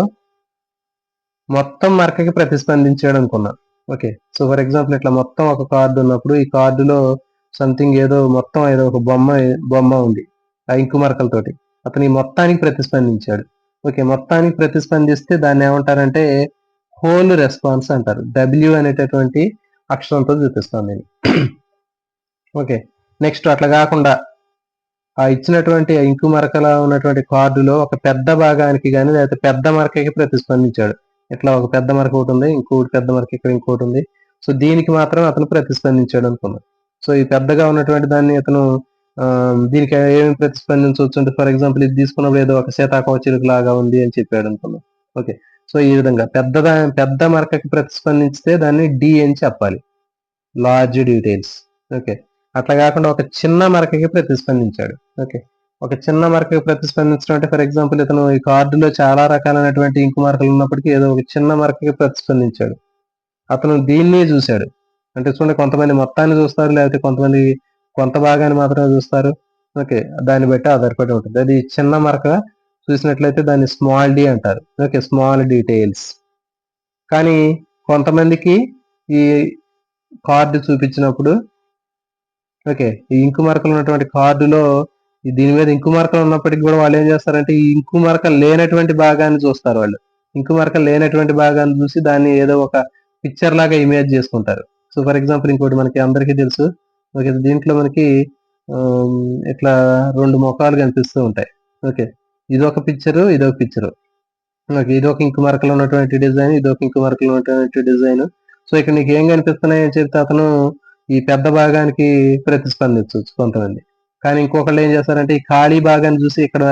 [SPEAKER 1] మొత్తం మరకకి ప్రతిస్పందించాడు అనుకున్నాం. ఓకే, సో ఫర్ ఎగ్జాంపుల్ ఇట్లా మొత్తం ఒక కార్డు ఉన్నప్పుడు ఈ కార్డులో సంథింగ్ ఏదో మొత్తం ఏదో ఒక బొమ్మ ఉంది ఆ ఇంకు మరకలతోటి, అతను ఈ మొత్తానికి ప్రతిస్పందించాడు. ఓకే, మొత్తానికి ప్రతిస్పందిస్తే దాన్ని ఏమంటారంటే హోల్ రెస్పాన్స్ అంటారు. W అనేటటువంటి అక్షరంతో చూపిస్తాను నేను. ఓకే, నెక్స్ట్ అట్లా కాకుండా ఆ ఇచ్చినటువంటి ఇంకు మరకలో ఉన్నటువంటి కార్డులో ఒక పెద్ద భాగానికి కానీ లేకపోతే పెద్ద మరకకి ప్రతిస్పందించాడు. ఇట్లా ఒక పెద్ద మరక ఒకటి ఉంది, ఇంకోటి పెద్ద మరక ఇక్కడ ఇంకోటి ఉంది. సో దీనికి మాత్రం అతను ప్రతిస్పందించాడు అనుకున్నాం. సో ఈ పెద్దగా ఉన్నటువంటి దాన్ని అతను దీనికి ఏమి ప్రతిస్పందించవచ్చు అంటే ఫర్ ఎగ్జాంపుల్ ఇది తీసుకున్నప్పుడు ఏదో ఒక సీతాకోక చిలుక లాగా ఉంది అని చెప్పాడు అనుకున్నాం. ఓకే, సో ఈ విధంగా పెద్ద మరకకి ప్రతిస్పందించితే దాన్ని D అని చెప్పాలి, లార్జ్ డీటెయిల్స్. ఓకే, అట్లా కాకుండా ఒక చిన్న మరకకి ప్రతిస్పందించాడు. ఓకే, ఒక చిన్న మరకకి ప్రతిస్పందించడం అంటే ఫర్ ఎగ్జాంపుల్ ఇతను ఈ కార్డులో చాలా రకాలైనటువంటి ఇంకు మరకలు ఉన్నప్పటికీ ఏదో ఒక చిన్న మరకకి ప్రతిస్పందించాడు. అతను దీన్ని చూశాడు. అంటే చూడండి, కొంతమంది మొత్తాన్ని చూస్తారు, లేకపోతే కొంతమంది కొంత భాగాన్ని మాత్రమే చూస్తారు. ఓకే, దాన్ని బట్టి ఆధారపడి ఉంటుంది. అది చిన్న మరక చూసినట్లయితే దాన్ని స్మాల్ D అంటారు. Okay, small details. కానీ కొంతమందికి ఈ కార్డు చూపించినప్పుడు ఓకే, ఈ ఇంకు మరకలు ఉన్నటువంటి కార్డులో దీని మీద ఇంకు మరకలు ఉన్నప్పటికీ కూడా వాళ్ళు ఏం చేస్తారంటే ఈ ఇంకు మరకలు లేనటువంటి భాగాన్ని చూస్తారు. వాళ్ళు ఇంకు మరకలు లేనటువంటి భాగాన్ని చూసి దాన్ని ఏదో ఒక పిక్చర్ లాగా ఇమేజ్ చేసుకుంటారు. సో ఫర్ ఎగ్జాంపుల్ ఇంకోటి మనకి అందరికీ తెలుసు. ఓకే, దీంట్లో మనకి ఇట్లా 2 మొఖాలు కనిపిస్తూ ఉంటాయి. ఓకే, ఇదొక పిక్చరు, ఇదొక పిక్చరు. ఓకే, ఇదొక ఇంకు మరకలు ఉన్నటువంటి డిజైన్, ఇదొక ఇంకు మరకలు ఉన్నటువంటి డిజైన్. సో ఇక్కడ నీకు ఏం కనిపిస్తున్నాయి అని చెప్తే అతను ఈ పెద్ద భాగానికి ప్రతిస్పందించవచ్చు కొంతమంది. కానీ ఇంకొకళ్ళు ఏం చేస్తారంటే ఈ ఖాళీ భాగాన్ని చూసి ఇక్కడ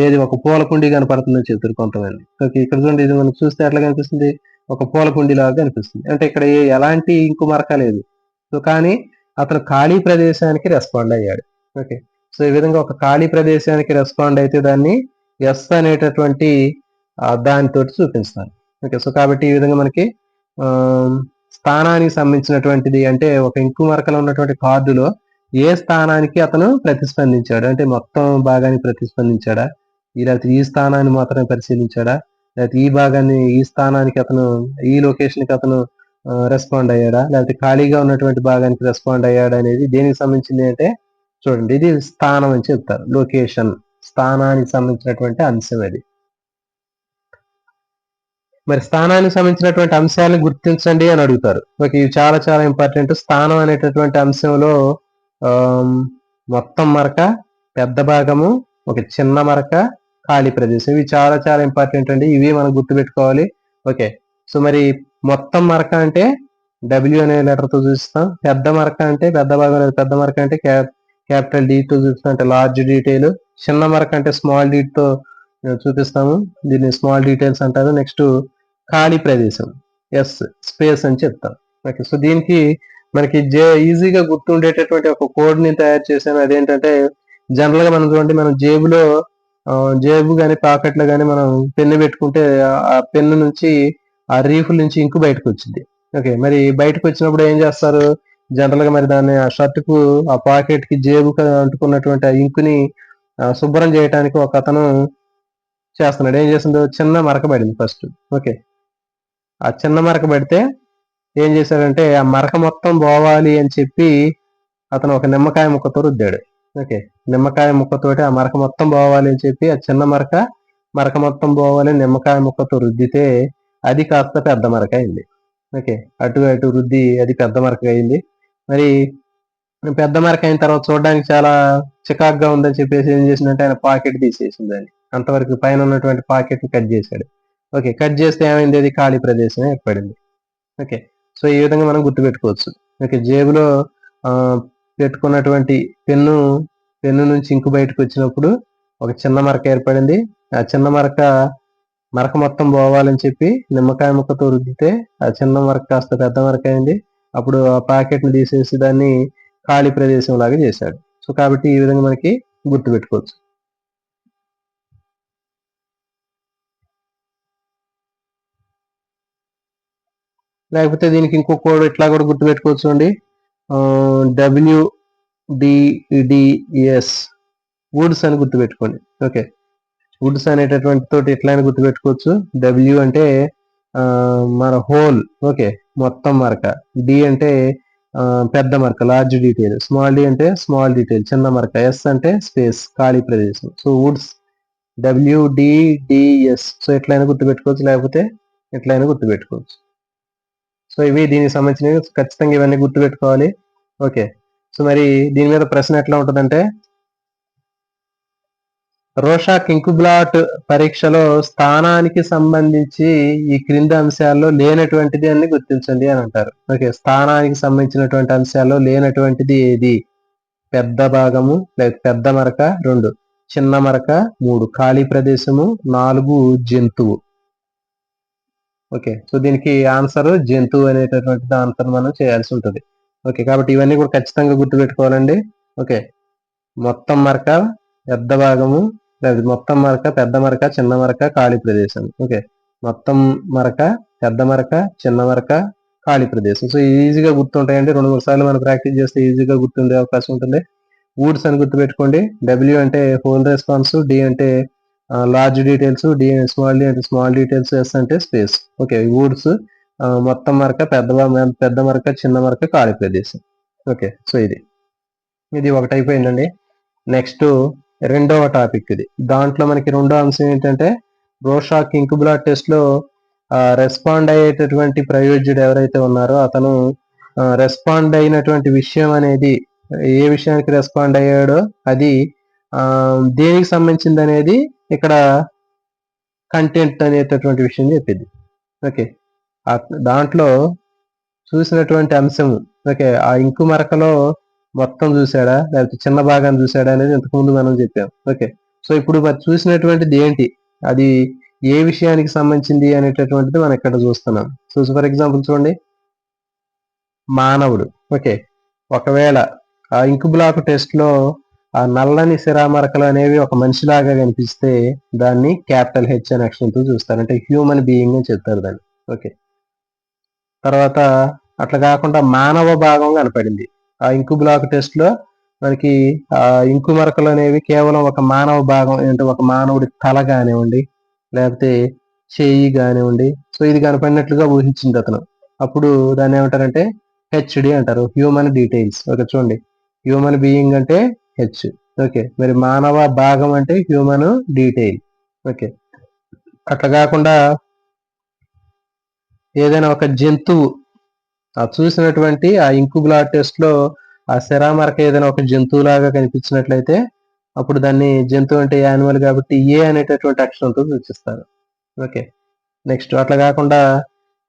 [SPEAKER 1] ఏది ఒక పూల కుండీ కనపడుతుందని చెప్తారు కొంతమంది. ఓకే, ఇక్కడ చూడండి, ఇది మనకు చూస్తే ఎట్లా కనిపిస్తుంది, ఒక పూల కుండీ లాగా కనిపిస్తుంది. అంటే ఇక్కడ ఎలాంటి ఇంకు మరక లేదు. సో కానీ అతను ఖాళీ ప్రదేశానికి రెస్పాండ్ అయ్యాడు. ఓకే, సో ఈ విధంగా ఒక ఖాళీ ప్రదేశానికి రెస్పాండ్ అయితే దాన్ని ఎస్ అనేటటువంటి దానితో చూపిస్తాను. ఓకే, సో కాబట్టి ఈ విధంగా మనకి స్థానానికి సంబంధించినటువంటిది అంటే ఒక ఇంకు మరకలో ఉన్నటువంటి కార్డులో ఏ స్థానానికి అతను ప్రతిస్పందించాడు అంటే మొత్తం భాగానికి ప్రతిస్పందించాడా, లేకపోతే ఈ స్థానాన్ని మాత్రమే పరిశీలించాడా, లేకపోతే ఈ భాగాన్ని ఈ స్థానానికి అతను ఈ లొకేషన్కి అతను రెస్పాండ్ అయ్యాడా, లేకపోతే ఖాళీగా ఉన్నటువంటి భాగానికి రెస్పాండ్ అయ్యాడా అనేది దేనికి సంబంధించింది అంటే చూడండి, ఇది స్థానం అని చెప్తారు. లొకేషన్ స్థానానికి సంబంధించినటువంటి అంశం అది. మరి స్థానానికి సంబంధించినటువంటి అంశాలను గుర్తించండి అని అడుగుతారు. ఓకే, ఇవి చాలా చాలా ఇంపార్టెంట్. స్థానం అనేటటువంటి అంశంలో మొత్తం మరక, పెద్ద భాగము, ఒక చిన్న మరక, ఖాళీ ప్రదేశం, ఇవి చాలా చాలా ఇంపార్టెంట్ అండి. ఇవి మనం గుర్తుపెట్టుకోవాలి. ఓకే, సో మరి మొత్తం మరక అంటే డబ్ల్యూ అనే లెటర్ తో చూపిస్తాం. పెద్ద మరక అంటే పెద్ద భాగం, పెద్ద మరక అంటే క్యాపిటల్ డి తో చూపిస్తాం, అంటే లార్జ్ డీటెయిల్. చిన్న మరక అంటే స్మాల్ డీ తో చూపిస్తాము, దీన్ని స్మాల్ డీటెయిల్స్ అంటారు. నెక్స్ట్ ఖాళీ ప్రదేశం ఎస్ స్పేస్ అని చెప్తాం. ఓకే, సో దీనికి మనకి ఈజీగా గుర్తుండేటటువంటి ఒక కోడ్ ని తయారు చేశాను. అదేంటంటే జనరల్ గా మనం చూడండి, మనం జేబు కానీ పాకెట్లో కానీ మనం పెన్ను పెట్టుకుంటే ఆ పెన్ను నుంచి ఆ రీఫ్ నుంచి ఇంకు బయటకు వచ్చింది. ఓకే, మరి బయటకు వచ్చినప్పుడు ఏం చేస్తారు జనరల్ గా, మరి దాన్ని ఆ షర్ట్ కు ఆ పాకెట్ కి జేబుకు అంటుకున్నటువంటి ఆ ఇంకుని శుభ్రం చేయడానికి ఒక అతను చేస్తున్నాడు. ఏం చేస్తుందో చిన్న మరక పడింది ఫస్ట్. ఓకే, ఆ చిన్న మరక పడితే ఏం చేశాడంటే ఆ మరక మొత్తం పోవాలి అని చెప్పి అతను ఒక నిమ్మకాయ ముక్కతో రుద్దాడు. ఓకే, నిమ్మకాయ ముక్కతోటి ఆ మరక మొత్తం పోవాలి అని చెప్పి ఆ చిన్న మరక మొత్తం పోవాలి నిమ్మకాయ ముక్కతో రుద్దితే అది కాస్త పెద్ద మరక అయింది. ఓకే, అటు రుద్ది అది పెద్ద మరక అయింది. మరి పెద్ద మరక అయిన తర్వాత చూడడానికి చాలా చికాగ్గా ఉందని చెప్పేసి ఏం చేసిందంటే ఆయన పాకెట్ తీసేసింది. దాన్ని అంతవరకు పైన ఉన్నటువంటి పాకెట్ కట్ చేశాడు. ఓకే, కట్ చేస్తే ఏమైంది, అది ఖాళీ ప్రదేశం ఏర్పడింది. ఓకే, సో ఈ విధంగా మనం గుర్తుపెట్టుకోవచ్చు. ఓకే, జేబులో పెట్టుకున్నటువంటి పెన్ను నుంచి ఇంకు బయటకు వచ్చినప్పుడు ఒక చిన్న మరక ఏర్పడింది. ఆ చిన్న మరక మొత్తం పోవాలని చెప్పి నిమ్మకాయ ముక్కతో రుద్దితే ఆ చిన్న మరక కాస్త పెద్ద మరక అయింది. అప్పుడు ఆ ప్యాకెట్ ని తీసేసి దాన్ని ఖాళీ ప్రదేశం లాగా చేశాడు. సో కాబట్టి ఈ విధంగా మనకి గుర్తుపెట్టుకోవచ్చు. లేకపోతే దీనికి ఇంకో కోడ్ ఇట్లా కూడా గుర్తుపెట్టుకోవచ్చు అండి. WDDS వుడ్స్ అని గుర్తుపెట్టుకోండి. ఓకే, వుడ్స్ అనేటటువంటి తోటి ఎట్లా గుర్తుపెట్టుకోవచ్చు. డబ్ల్యూ అంటే మన హోల్, ఓకే, మొత్తం మరక. డి అంటే పెద్ద మరక, లార్జ్ డీటెయిల్. స్మాల్ డి అంటే స్మాల్ డీటెయిల్, చిన్న మరక. ఎస్ అంటే స్పేస్, ఖాళీ ప్రదేశం. So Woods WDDS. సో ఎట్లయినా గుర్తుపెట్టుకోవచ్చు, లేకపోతే ఎట్లయినా గుర్తుపెట్టుకోవచ్చు. సో ఇవి దీనికి సంబంధించినవి, ఖచ్చితంగా ఇవన్నీ గుర్తుపెట్టుకోవాలి. ఓకే, సో మరి దీని మీద ప్రశ్న ఎట్లా ఉంటుందంటే రోషాక్ ఇంకుబ్లాట్ పరీక్షలో స్థానానికి సంబంధించి ఈ క్రింది అంశాల్లో లేనటువంటిది అని గుర్తించండి అని అంటారు. ఓకే, స్థానానికి సంబంధించినటువంటి అంశాల్లో లేనటువంటిది ఏది? పెద్ద భాగము లేదా పెద్ద మరక 2, చిన్న మరక 3, ఖాళీ ప్రదేశము 4, జంతువు. ఓకే, సో దీనికి ఆన్సర్ జంతువు అనేటటువంటి ఆన్సర్ మనం చేయాల్సి ఉంటుంది. ఓకే, కాబట్టి ఇవన్నీ కూడా ఖచ్చితంగా గుర్తుపెట్టుకోవాలండి. ఓకే, మొత్తం మరక, పెద్ద భాగము లేదా మొత్తం మరక, పెద్ద మరక, చిన్న మరక, ఖాళీ ప్రదేశం. ఓకే, మొత్తం మరక, పెద్ద మరక, చిన్న మరక, ఖాళీ ప్రదేశం. సో ఈజీగా గుర్తుంటాయండి. 2-3 సార్లు మనం ప్రాక్టీస్ చేస్తే ఈజీగా గుర్తుండే అవకాశం ఉంటుంది. వుడ్స్ అని గుర్తుపెట్టుకోండి. డబ్ల్యూ అంటే హోల్ రెస్పాన్స్, డి అంటే లార్జ్ డీటెయిల్స్, స్మాల్ అంటే స్మాల్ డీటెయిల్స్, ఎస్ అంటే స్పేస్. ఓకే, వుడ్స్, మొత్తం మరక, పెద్ద మరక, చిన్న మరక, ఖాళీ ప్రదేశం. ఓకే, సో ఇది ఒకటి అయిపోయిందండి. నెక్స్ట్ రెండవ టాపిక్ ఇది. దాంట్లో మనకి రెండో అంశం ఏంటంటే రోషాక్ ఇంకుబ్లాట్ టెస్ట్ లో రెస్పాండ్ అయ్యేటటువంటి ప్రయోజ్యుడు ఎవరైతే ఉన్నారో అతను రెస్పాండ్ అయినటువంటి విషయం అనేది ఏ విషయానికి రెస్పాండ్ అయ్యాడో అది దేనికి సంబంధించింది అనేది ఇక్కడ కంటెంట్ అనేటటువంటి విషయం చెప్పింది. ఓకే, దాంట్లో చూసినటువంటి అంశం, ఓకే, ఆ ఇంకు మరకలో మొత్తం చూసాడా లేకపోతే చిన్న భాగాన్ని చూసాడా అనేది ఇంతకుముందు మనం చెప్పాం. ఓకే, సో ఇప్పుడు మరి చూసినటువంటిది ఏంటి, అది ఏ విషయానికి సంబంధించింది అనేటటువంటిది మనం ఇక్కడ చూస్తున్నాం. సో ఫర్ ఎగ్జాంపుల్ చూడండి, మానవుడు. ఓకే, ఒకవేళ ఆ ఇంకు బ్లాక్ టెస్ట్ లో ఆ నల్లని సిరామరకలు అనేవి ఒక మనిషిలాగా కనిపిస్తే దాన్ని క్యాపిటల్ హెచ్ అనే అక్షరంతో చూస్తారు, అంటే హ్యూమన్ బీయింగ్ అని చెప్తారు దాన్ని. ఓకే, తర్వాత అట్లా కాకుండా మానవ భాగం కనపడింది ఆ ఇంకు బ్లాక్ టెస్ట్ లో మనకి ఆ ఇంకు మరకలు అనేవి కేవలం ఒక మానవ భాగం, అంటే ఒక మానవుడి తల కానివ్వండి లేకపోతే చేయి కానివ్వండి, సో ఇది కనపడినట్లుగా ఊహించింది అతను. అప్పుడు దాన్ని ఏమంటారంటే హెచ్డి అంటారు, హ్యూమన్ డీటెయిల్స్. ఓకే, చూడండి, హ్యూమన్ బీయింగ్ అంటే హెచ్. ఓకే, మరి మానవ భాగం అంటే హ్యూమన్ డీటెయిల్. ఓకే, అట్లా కాకుండా ఏదైనా ఒక జంతువు చూసినటువంటి ఆ ఇంకు బ్లాట్ టెస్ట్ లో ఆ శరామరక ఏదైనా ఒక జంతువులాగా కనిపించినట్లయితే అప్పుడు దాన్ని జంతువు అంటే యానిమల్ కాబట్టి ఏ అనేటటువంటి అక్షరంతో సూచిస్తారు. ఓకే, నెక్స్ట్ అట్లా కాకుండా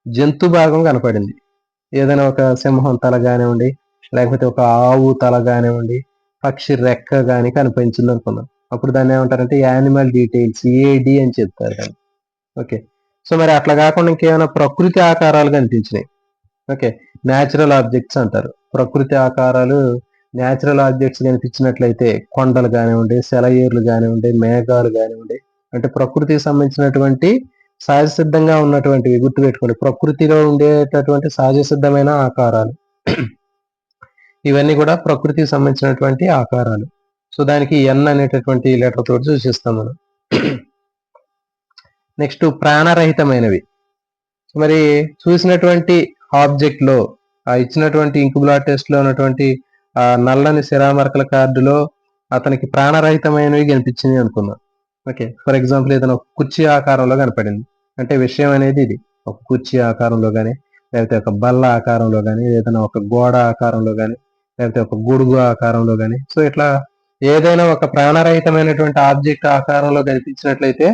[SPEAKER 1] జంతు భాగం కనపడింది, ఏదైనా ఒక సింహం తల కానివ్వండి లేకపోతే ఒక ఆవు తల కానివ్వండి పక్షి రెక్క కానీ కనిపించింది అనుకున్నాం, అప్పుడు దాన్ని ఏమంటారంటే యానిమల్ డీటెయిల్స్, ఏడి అని చెప్తారు దాన్ని. ఓకే, సో మరి అట్లా కాకుండా ఇంకేమైనా ప్రకృతి ఆకారాలు కనిపించినాయి. ఓకే, న్యాచురల్ ఆబ్జెక్ట్స్ అంటారు. ప్రకృతి ఆకారాలు న్యాచురల్ ఆబ్జెక్ట్స్ కనిపించినట్లయితే కొండలు కానివ్వండి, సెలయేర్లు కానివ్వండి, మేఘాలు కానివ్వండి, అంటే ప్రకృతికి సంబంధించినటువంటి సహజ సిద్ధంగా ఉన్నటువంటివి గుర్తుపెట్టుకోండి. ప్రకృతిలో ఉండేటటువంటి సహజ సిద్ధమైన ఆకారాలు ఇవన్నీ కూడా ప్రకృతికి సంబంధించినటువంటి ఆకారాలు. సో దానికి ఎన్ అనేటటువంటి లెటర్ తోటి సూచిస్తాం మనం. నెక్స్ట్ ప్రాణరహితమైనవి. మరి చూసినటువంటి ఆబ్జెక్ట్ లో ఇచ్చినటువంటి ఇంకుబ్లాట్ టెస్ట్ లో ఉన్నటువంటి నల్లని సిరామరకల కార్డులో అతనికి ప్రాణరహితమైనవి కనిపించింది అనుకుందాం. ఓకే, ఫర్ ఎగ్జాంపుల్ ఏదైనా ఒక కుర్చీ ఆకారంలో కనపడింది, అంటే విషయం అనేది ఇది ఒక కుర్చీ ఆకారంలో కానీ లేకపోతే ఒక బల్ల ఆకారంలో కానీ ఏదైనా ఒక గోడ ఆకారంలో కానీ లేకపోతే ఒక గొడుగు ఆకారంలో కానీ, సో ఇట్లా ఏదైనా ఒక ప్రాణరహితమైనటువంటి ఆబ్జెక్ట్ ఆకారంలో కనిపించినట్లయితే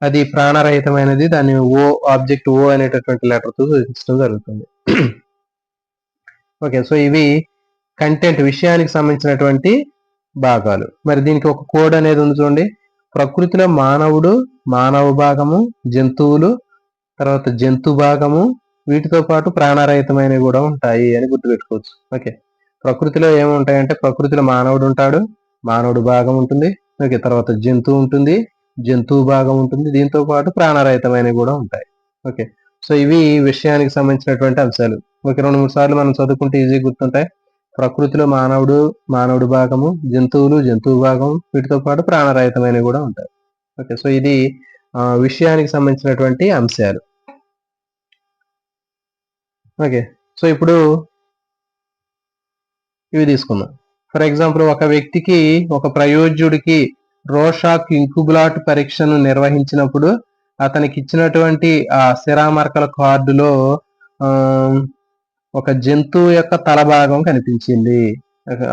[SPEAKER 1] అది ప్రాణరహితమైనది, దాన్ని ఓ ఆబ్జెక్ట్ ఓ అనేటటువంటి లెటర్తో సూచించడం జరుగుతుంది. ఓకే, సో ఇవి కంటెంట్, విషయానికి సంబంధించినటువంటి భాగాలు. మరి దీనికి ఒక కోడ్ అనేది ఉంది చూడండి. ప్రకృతిలో మానవుడు, మానవ భాగము, జంతువులు, తర్వాత జంతు భాగము, వీటితో పాటు ప్రాణరహితమైనవి కూడా ఉంటాయి అని గుర్తుపెట్టుకోవచ్చు. ఓకే, ప్రకృతిలో ఏముంటాయంటే ప్రకృతిలో మానవుడు ఉంటాడు, మానవుడు భాగం ఉంటుంది. ఓకే, తర్వాత జంతువు ఉంటుంది, జంతువు భాగం ఉంటుంది, దీంతో పాటు ప్రాణరహితమైనవి కూడా ఉంటాయి. ఓకే, సో ఇవి విషయానికి సంబంధించినటువంటి అంశాలు. ఓకే, 2-3 సార్లు మనం చదువుకుంటే ఈజీ గుర్తుంటాయి. ప్రకృతిలో మానవుడు, మానవుడు భాగము, జంతువులు, జంతువు భాగం, వీటితో పాటు ప్రాణరహితమైనవి కూడా ఉంటాయి. ఓకే, సో ఇది విషయానికి సంబంధించినటువంటి అంశాలు. ఓకే, సో ఇప్పుడు ఇవి తీసుకుందాం. ఫర్ ఎగ్జాంపుల్ ఒక వ్యక్తికి, ఒక ప్రయోజ్యుడికి రోషాక్ ఇంకుబ్లాట్ పరీక్షను నిర్వహించినప్పుడు అతనికి ఇచ్చినటువంటి ఆ సిరామర్కల కార్డులో ఒక జంతువు యొక్క తల భాగం కనిపించింది.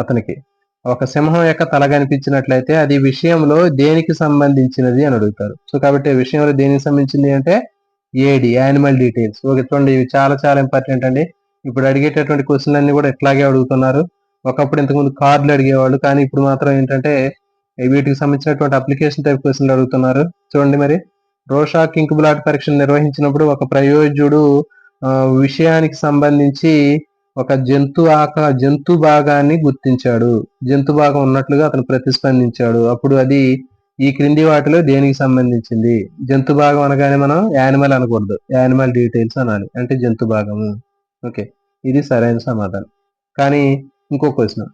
[SPEAKER 1] అతనికి ఒక సింహం యొక్క తల కనిపించినట్లయితే అది విషయంలో దేనికి సంబంధించినది అని అడుగుతారు. సో కాబట్టి విషయంలో దేనికి సంబంధించింది అంటే ఏడి, యానిమల్ డీటెయిల్స్. ఓకే, చూడండి, ఇవి చాలా చాలా ఇంపార్టెంట్ అండి. ఇప్పుడు అడిగేటటువంటి క్వశ్చన్లు అన్ని కూడా ఇట్లాగే అడుగుతున్నారు. ఒకప్పుడు ఇంతకుముందు కార్డులు అడిగేవాళ్ళు, కానీ ఇప్పుడు మాత్రం ఏంటంటే వీటికి సంబంధించినటువంటి అప్లికేషన్ టైప్ క్వశ్చన్లు అడుగుతున్నారు. చూడండి, మరి రోషాక్ ఇంకుబ్లాట్ పరీక్షను నిర్వహించినప్పుడు ఒక ప్రయోజ్యుడు విషయానికి సంబంధించి ఒక జంతు భాగాన్ని గుర్తించాడు, జంతు భాగం ఉన్నట్లుగా అతను ప్రతిస్పందించాడు. అప్పుడు అది ఈ క్రింది వాటిలో దేనికి సంబంధించింది? జంతు భాగం అనగానే మనం యానిమల్ అనకూడదు, యానిమల్ డీటెయిల్స్ అనాలి, అంటే జంతు భాగము. ఓకే, ఇది సరైన సమాధానం. కానీ ఇంకో క్వశ్చన్,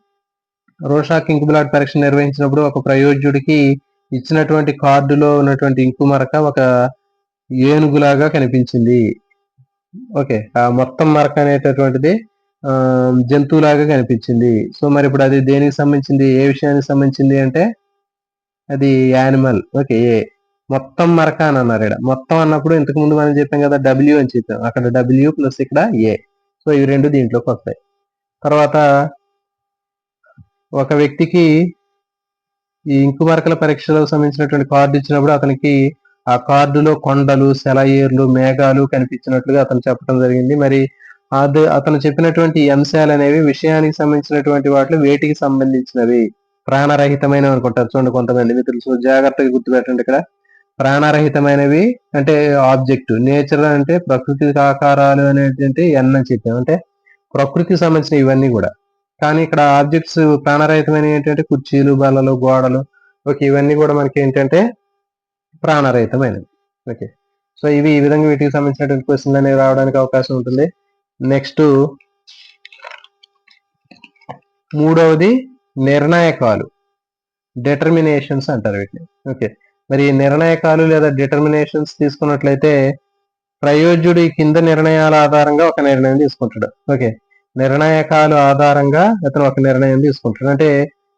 [SPEAKER 1] రోషాక్ ఇంకుబ్లాట్ పరీక్ష నిర్వహించినప్పుడు ఒక ప్రయోజ్యుడికి ఇచ్చినటువంటి కార్డులో ఉన్నటువంటి ఇంకు మరక ఒక ఏనుగులాగా కనిపించింది. ఓకే, ఆ మొత్తం మరక అనేటటువంటిది జంతువులాగా కనిపించింది. సో మరి ఇప్పుడు అది దేనికి సంబంధించింది, ఏ విషయానికి సంబంధించింది అంటే అది యానిమల్. ఓకే, ఏ మొత్తం మరక అని అన్నారు. ఇక్కడ మొత్తం అన్నప్పుడు ఇంతకు ముందు మనం చెప్పాం కదా డబ్ల్యూ అని చెప్పాం, అక్కడ డబ్ల్యూ ప్లస్ ఇక్కడ ఏ. సో ఇవి రెండు దీంట్లోకి వస్తాయి. తర్వాత ఒక వ్యక్తికి ఈ ఇంకు మరకల పరీక్షలకు సంబంధించినటువంటి కార్డు ఇచ్చినప్పుడు అతనికి ఆ కార్డులో కొండలు, సెలయేర్లు, మేఘాలు కనిపించినట్లుగా అతను చెప్పడం జరిగింది. మరి అతను చెప్పినటువంటి అంశాలు అనేవి విషయానికి సంబంధించినటువంటి వాటిలో వేటికి సంబంధించినవి? ప్రాణరహితమైనవి అనుకుంటారు చూడండి కొంతమంది మిత్రులు, జాగ్రత్తగా గుర్తుపెట్టండి. ఇక్కడ ప్రాణరహితమైనవి అంటే ఆబ్జెక్ట్, నేచర్ అంటే ప్రకృతి ఆకారాలు అనేది ఎన్ అని చెప్పాం, అంటే ప్రకృతికి సంబంధించిన ఇవన్నీ కూడా. కానీ ఇక్కడ ఆబ్జెక్ట్స్ ప్రాణరహితమైనవి ఏంటంటే కుర్చీలు, బల్లలు, గోడలు. ఓకే, ఇవన్నీ కూడా మనకి ఏంటంటే ప్రాణరహితమైనవి. ఓకే, సో ఇవి ఈ విధంగా వీటికి సంబంధించినటువంటి క్వశ్చన్లు అనేవి రావడానికి అవకాశం ఉంటుంది. నెక్స్ట్ మూడవది నిర్ణాయకాలు, డిటర్మినేషన్స్ అంటారు వీటిని. ఓకే, మరి నిర్ణాయకాలు లేదా డిటర్మినేషన్స్ తీసుకున్నట్లయితే ప్రయోజ్యుడు ఈ కింద నిర్ణయాల ఆధారంగా ఒక నిర్ణయం తీసుకుంటాడు. ఓకే, నిర్ణాయకాలు ఆధారంగా అతను ఒక నిర్ణయం తీసుకుంటాడు. అంటే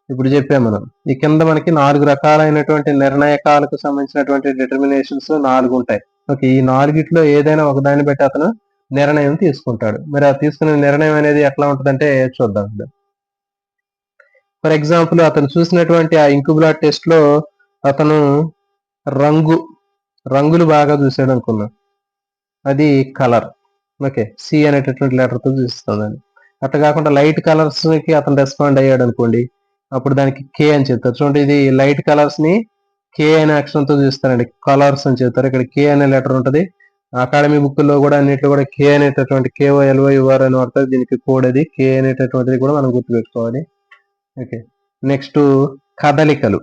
[SPEAKER 1] ఇప్పుడు చెప్పాం మనం, ఈ కింద మనకి 4 రకాలైనటువంటి నిర్ణాయకాలకు సంబంధించినటువంటి డిటర్మినేషన్స్ 4 ఉంటాయి. ఓకే, ఈ 4గిట్లో ఏదైనా ఒకదాన్ని బట్టి అతను నిర్ణయం తీసుకుంటాడు. మరి ఆ తీసుకునే నిర్ణయం అనేది ఎట్లా ఉంటుందంటే చూద్దాం. ఫర్ ఎగ్జాంపుల్ అతను చూసినటువంటి ఆ ఇంకుబ్లాట్ టెస్ట్ లో అతను రంగులు బాగా చూసాడు అనుకున్నాం, అది కలర్. ఓకే, సి అనేటటువంటి లెటర్ తో చూస్తుందండి. అట్లా కాకుండా లైట్ కలర్స్ కి అతను రెస్పాండ్ అయ్యాడు అనుకోండి, అప్పుడు దానికి కే అని చెప్తారు. చూడండి, ఇది లైట్ కలర్స్ ని కే అనే అక్షరంతో చూస్తారండి, కలర్స్ అని చెప్తారు. ఇక్కడ కే అనే లెటర్ ఉంటుంది. అకాడమీ బుక్ లో కూడా అన్నింటిలో కూడా కే అనేటటువంటి KOLYUR అని వాడతారు. దీనికి కోడ్ అది కే అనేటటువంటిది కూడా మనం గుర్తుపెట్టుకోవాలి. ఓకే, నెక్స్ట్ కదలికలు,